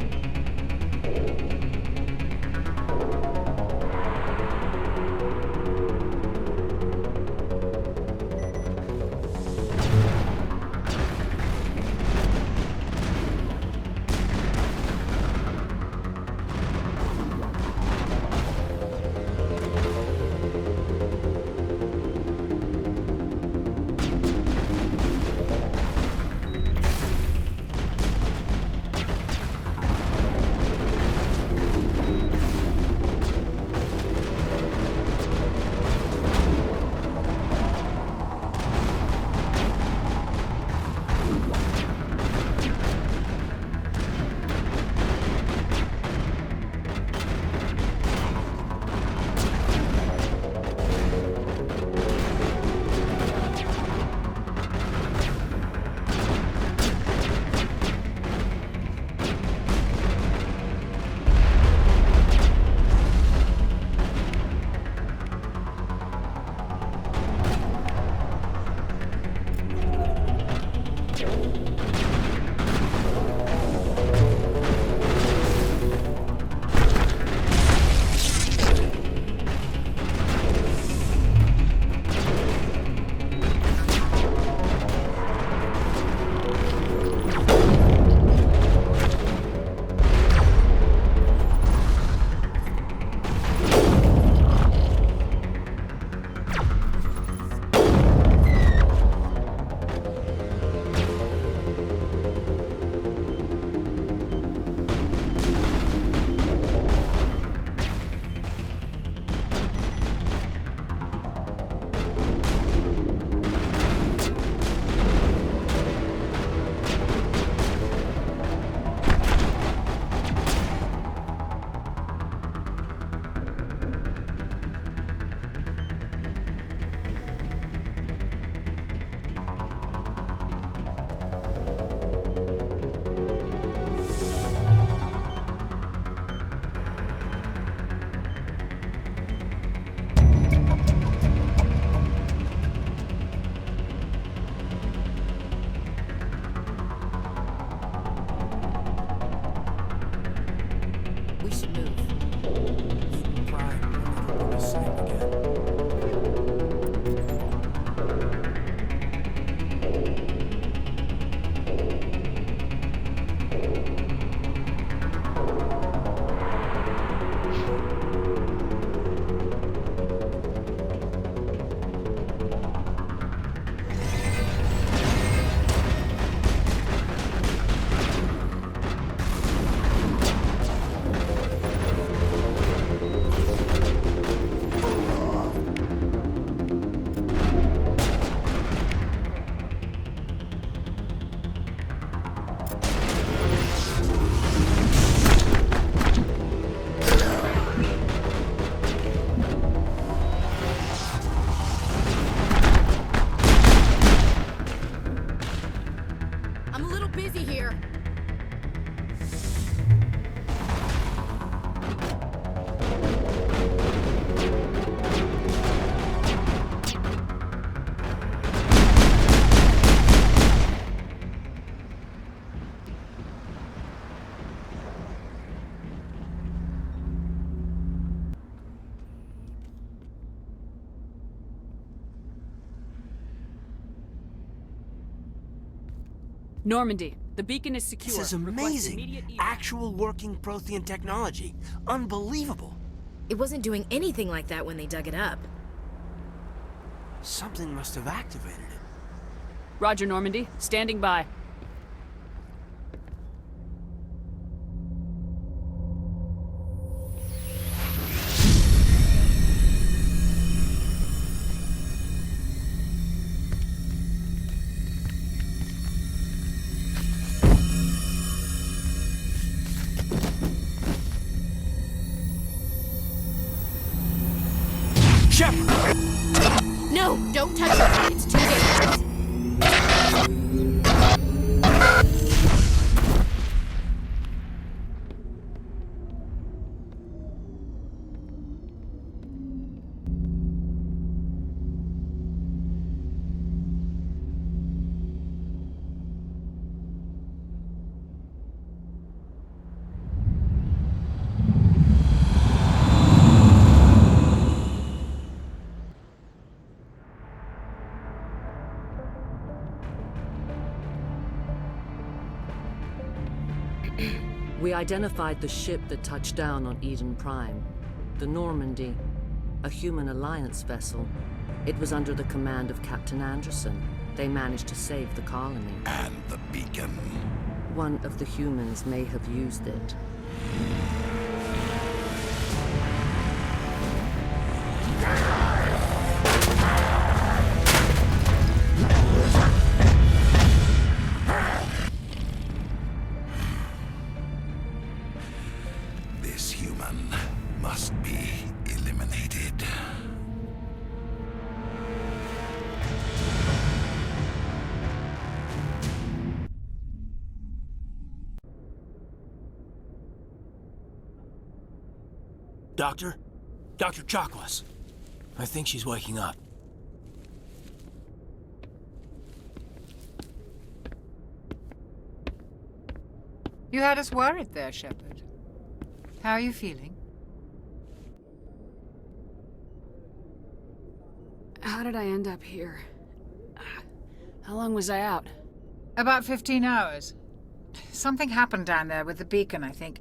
Speaker 7: Normandy, the beacon is secure.
Speaker 6: This is amazing. Actual working Prothean technology. Unbelievable.
Speaker 14: It wasn't doing anything like that when they dug it up.
Speaker 6: Something must have activated it.
Speaker 7: Roger, Normandy. Standing by.
Speaker 14: No, don't touch it. It's too dangerous.
Speaker 20: We identified the ship that touched down on Eden Prime. The Normandy, a human alliance vessel. It was under the command of Captain Anderson. They managed to save the colony.
Speaker 17: And the beacon.
Speaker 20: One of the humans may have used it.
Speaker 17: This human must be eliminated.
Speaker 6: Doctor? Dr. Chakwas. I think she's waking up.
Speaker 12: You had us worried there, Shepard. How are you feeling?
Speaker 7: How did I end up here? How long was I out?
Speaker 12: About 15 hours. Something happened down there with the beacon, I think.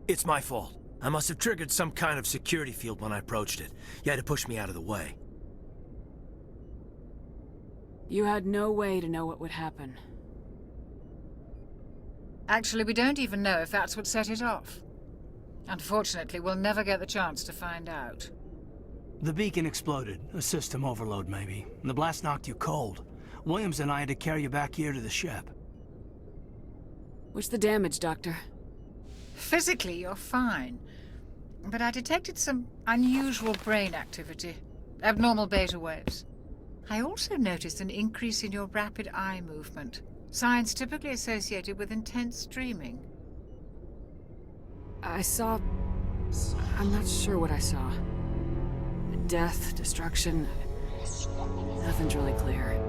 Speaker 6: It's my fault. I must have triggered some kind of security field when I approached it. You had to push me out of the way.
Speaker 7: You had no way to know what would happen.
Speaker 12: Actually, we don't even know if that's what set it off. Unfortunately, we'll never get the chance to find out.
Speaker 6: The beacon exploded. A system overload, maybe. The blast knocked you cold. Williams and I had to carry you back here to the ship.
Speaker 7: What's the damage, Doctor?
Speaker 12: Physically, you're fine. But I detected some unusual brain activity. Abnormal beta waves. I also noticed an increase in your rapid eye movement. Signs typically associated with intense dreaming.
Speaker 7: I saw... I'm not sure what I saw. Death, destruction... Nothing's really clear.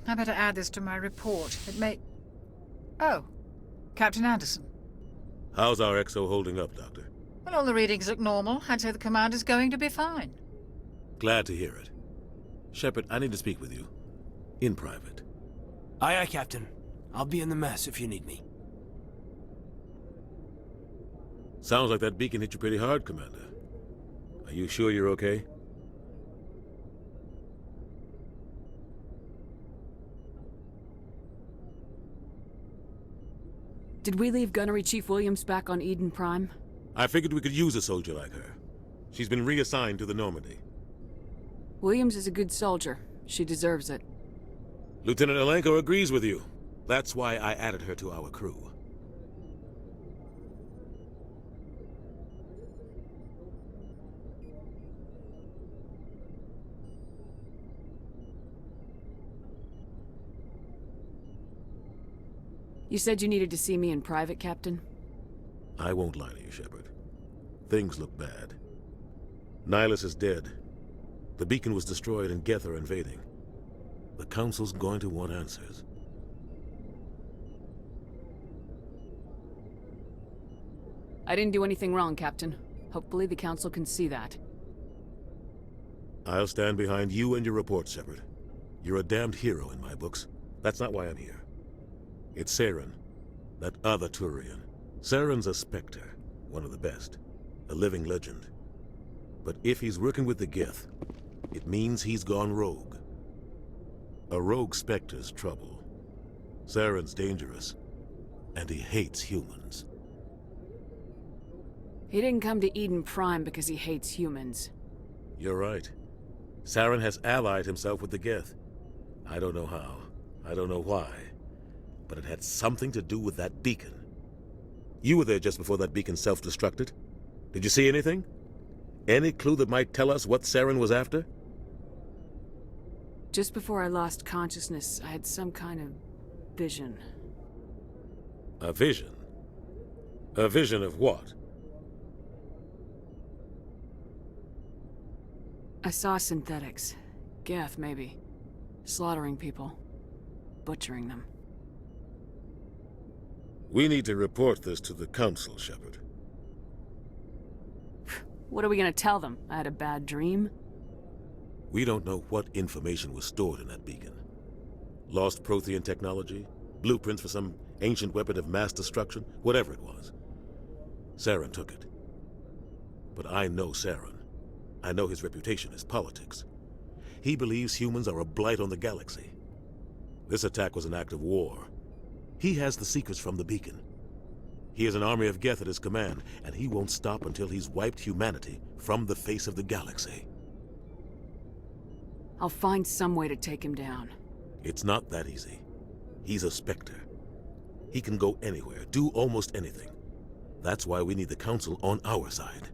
Speaker 12: I better add this to my report. It may... Oh, Captain Anderson.
Speaker 2: How's our XO holding up, Doctor?
Speaker 12: Well, all the readings look normal. I'd say the commander's going to be fine.
Speaker 2: Glad to hear it. Shepard, I need to speak with you. In private.
Speaker 6: Aye, aye, Captain. I'll be in the mess if you need me.
Speaker 2: Sounds like that beacon hit you pretty hard, Commander. Are you sure you're okay?
Speaker 7: Did we leave Gunnery Chief Williams back on Eden Prime?
Speaker 2: I figured we could use a soldier like her. She's been reassigned to the Normandy.
Speaker 7: Williams is a good soldier. She deserves it.
Speaker 2: Lieutenant Alenko agrees with you. That's why I added her to our crew.
Speaker 7: You said you needed to see me in private, Captain?
Speaker 2: I won't lie to you, Shepard. Things look bad. Nihilus is dead. The beacon was destroyed and Geth are invading. The Council's going to want answers.
Speaker 7: I didn't do anything wrong, Captain. Hopefully the Council can see that.
Speaker 2: I'll stand behind you and your report, Shepard. You're a damned hero in my books. That's not why I'm here. It's Saren, that other Turian. Saren's a Spectre, one of the best, a living legend. But if he's working with the Geth, it means he's gone rogue. A rogue Spectre's trouble. Saren's dangerous, and he hates humans.
Speaker 7: He didn't come to Eden Prime because he hates humans.
Speaker 2: You're right. Saren has allied himself with the Geth. I don't know how. I don't know why. But it had something to do with that beacon. You were there just before that beacon self-destructed. Did you see anything? Any clue that might tell us what Saren was after?
Speaker 7: Just before I lost consciousness, I had some kind of vision.
Speaker 2: A vision? A vision of what?
Speaker 7: I saw synthetics. Geth, maybe. Slaughtering people. Butchering them.
Speaker 2: We need to report this to the Council, Shepard.
Speaker 7: What are we gonna tell them? I had a bad dream?
Speaker 2: We don't know what information was stored in that beacon. Lost Prothean technology? Blueprints for some ancient weapon of mass destruction? Whatever it was. Saren took it. But I know Saren. I know his reputation is politics. He believes humans are a blight on the galaxy. This attack was an act of war. He has the secrets from the beacon. He has an army of Geth at his command, and he won't stop until he's wiped humanity from the face of the galaxy.
Speaker 7: I'll find some way to take him down.
Speaker 2: It's not that easy. He's a Spectre. He can go anywhere, do almost anything. That's why we need the Council on our side.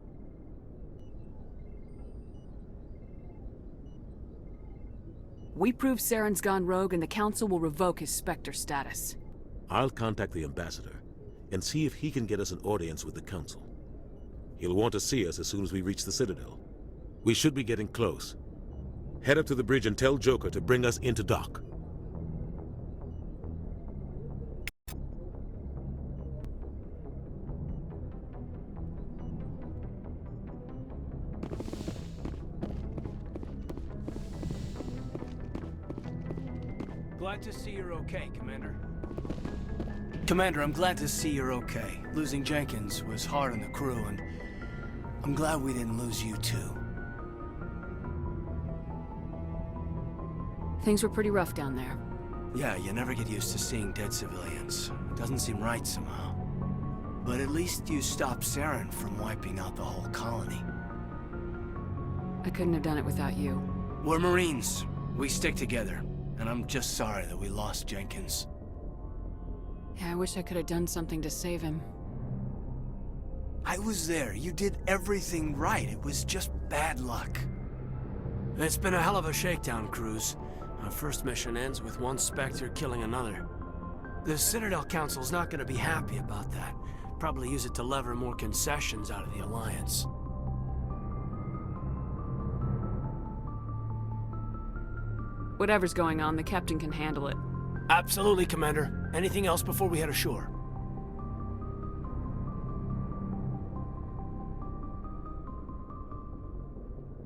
Speaker 7: We prove Saren's gone rogue and the Council will revoke his Spectre status.
Speaker 2: I'll contact the Ambassador and see if he can get us an audience with the Council. He'll want to see us as soon as we reach the Citadel. We should be getting close. Head up to the bridge and tell Joker to bring us into dock.
Speaker 6: Glad to see you're okay, Commander. Commander, I'm glad to see you're okay. Losing Jenkins was hard on the crew, and I'm glad we didn't lose you too.
Speaker 7: Things were pretty rough down there.
Speaker 6: Yeah, you never get used to seeing dead civilians. It doesn't seem right somehow. But at least you stopped Saren from wiping out the whole colony.
Speaker 7: I couldn't have done it without you.
Speaker 6: We're Marines. We stick together. And I'm just sorry that we lost Jenkins.
Speaker 7: Yeah, I wish I could have done something to save him.
Speaker 6: I was there. You did everything right. It was just bad luck. It's been a hell of a shakedown, Cruz. Our first mission ends with one Spectre killing another. The Citadel Council's not going to be happy about that. Probably use it to lever more concessions out of the Alliance.
Speaker 7: Whatever's going on, the captain can handle it.
Speaker 6: Absolutely, Commander. Anything else before we head ashore?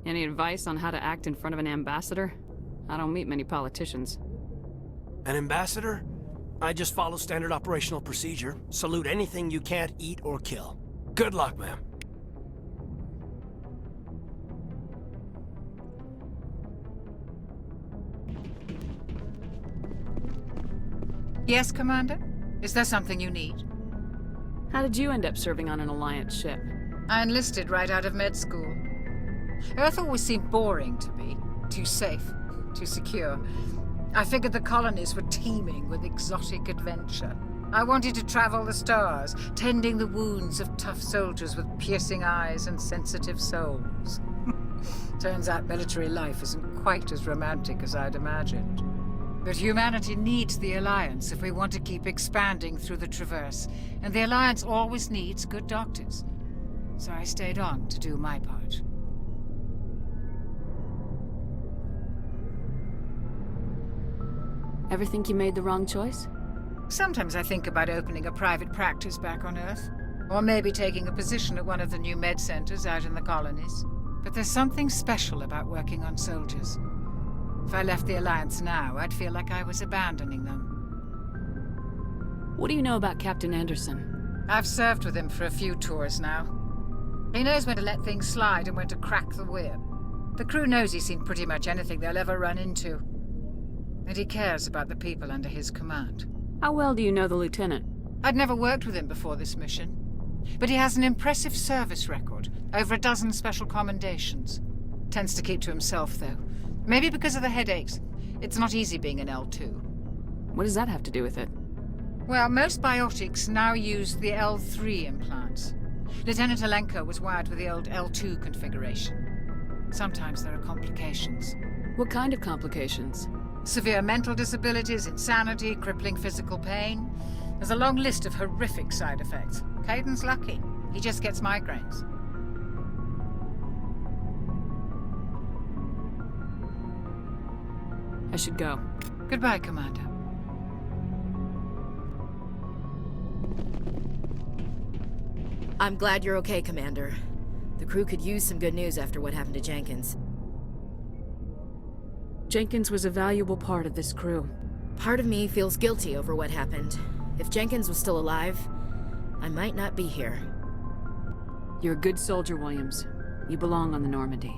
Speaker 7: Any advice on how to act in front of an ambassador? I don't meet many politicians.
Speaker 6: An ambassador? I just follow standard operational procedure. Salute anything you can't eat or kill. Good luck, ma'am.
Speaker 12: Yes, Commander? Is there something you need?
Speaker 7: How did you end up serving on an Alliance ship?
Speaker 12: I enlisted right out of med school. Earth always seemed boring to me. Too safe, too secure. I figured the colonies were teeming with exotic adventure. I wanted to travel the stars, tending the wounds of tough soldiers with piercing eyes and sensitive souls. Turns out military life isn't quite as romantic as I'd imagined. But humanity needs the Alliance if we want to keep expanding through the Traverse, and the Alliance always needs good doctors. So I stayed on to do my part.
Speaker 7: Ever think you made the wrong choice?
Speaker 12: Sometimes I think about opening a private practice back on Earth, or maybe taking a position at one of the new med centers out in the colonies. But there's something special about working on soldiers. If I left the Alliance now, I'd feel like I was abandoning them.
Speaker 7: What do you know about Captain Anderson?
Speaker 12: I've served with him for a few tours now. He knows when to let things slide and when to crack the whip. The crew knows he's seen pretty much anything they'll ever run into. And he cares about the people under his command.
Speaker 7: How well do you know the lieutenant?
Speaker 12: I'd never worked with him before this mission. But he has an impressive service record, over a dozen special commendations. Tends to keep to himself, though. Maybe because of the headaches. It's not easy being an L2.
Speaker 7: What does that have to do with it?
Speaker 12: Well, most biotics now use the L3 implants. Lieutenant Alenko was wired with the old L2 configuration. Sometimes there are complications.
Speaker 7: What kind of complications?
Speaker 12: Severe mental disabilities, insanity, crippling physical pain. There's a long list of horrific side effects. Caden's lucky. He just gets migraines.
Speaker 7: I should go.
Speaker 12: Goodbye, Commander.
Speaker 14: I'm glad you're okay, Commander. The crew could use some good news after what happened to Jenkins.
Speaker 7: Jenkins was a valuable part of this crew.
Speaker 14: Part of me feels guilty over what happened. If Jenkins was still alive, I might not be here.
Speaker 7: You're a good soldier, Williams. You belong on the Normandy.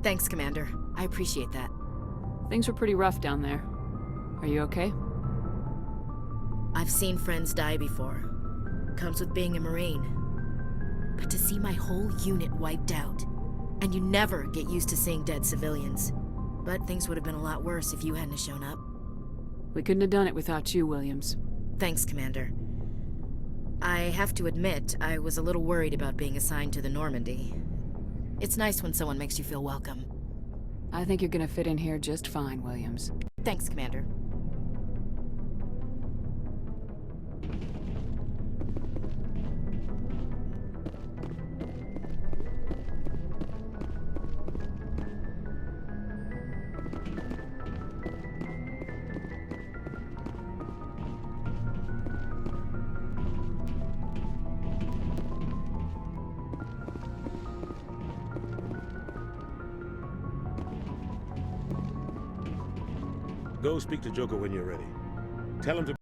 Speaker 14: Thanks, Commander. I appreciate that.
Speaker 7: Things were pretty rough down there. Are you okay?
Speaker 14: I've seen friends die before. Comes with being a Marine. But to see my whole unit wiped out, and you never get used to seeing dead civilians. But things would have been a lot worse if you hadn't shown up.
Speaker 7: We couldn't have done it without you, Williams.
Speaker 14: Thanks, Commander. I have to admit, I was a little worried about being assigned to the Normandy. It's nice when someone makes you feel welcome.
Speaker 7: I think you're gonna fit in here just fine, Williams.
Speaker 14: Thanks, Commander.
Speaker 8: Go speak to Joker when you're ready. Tell him to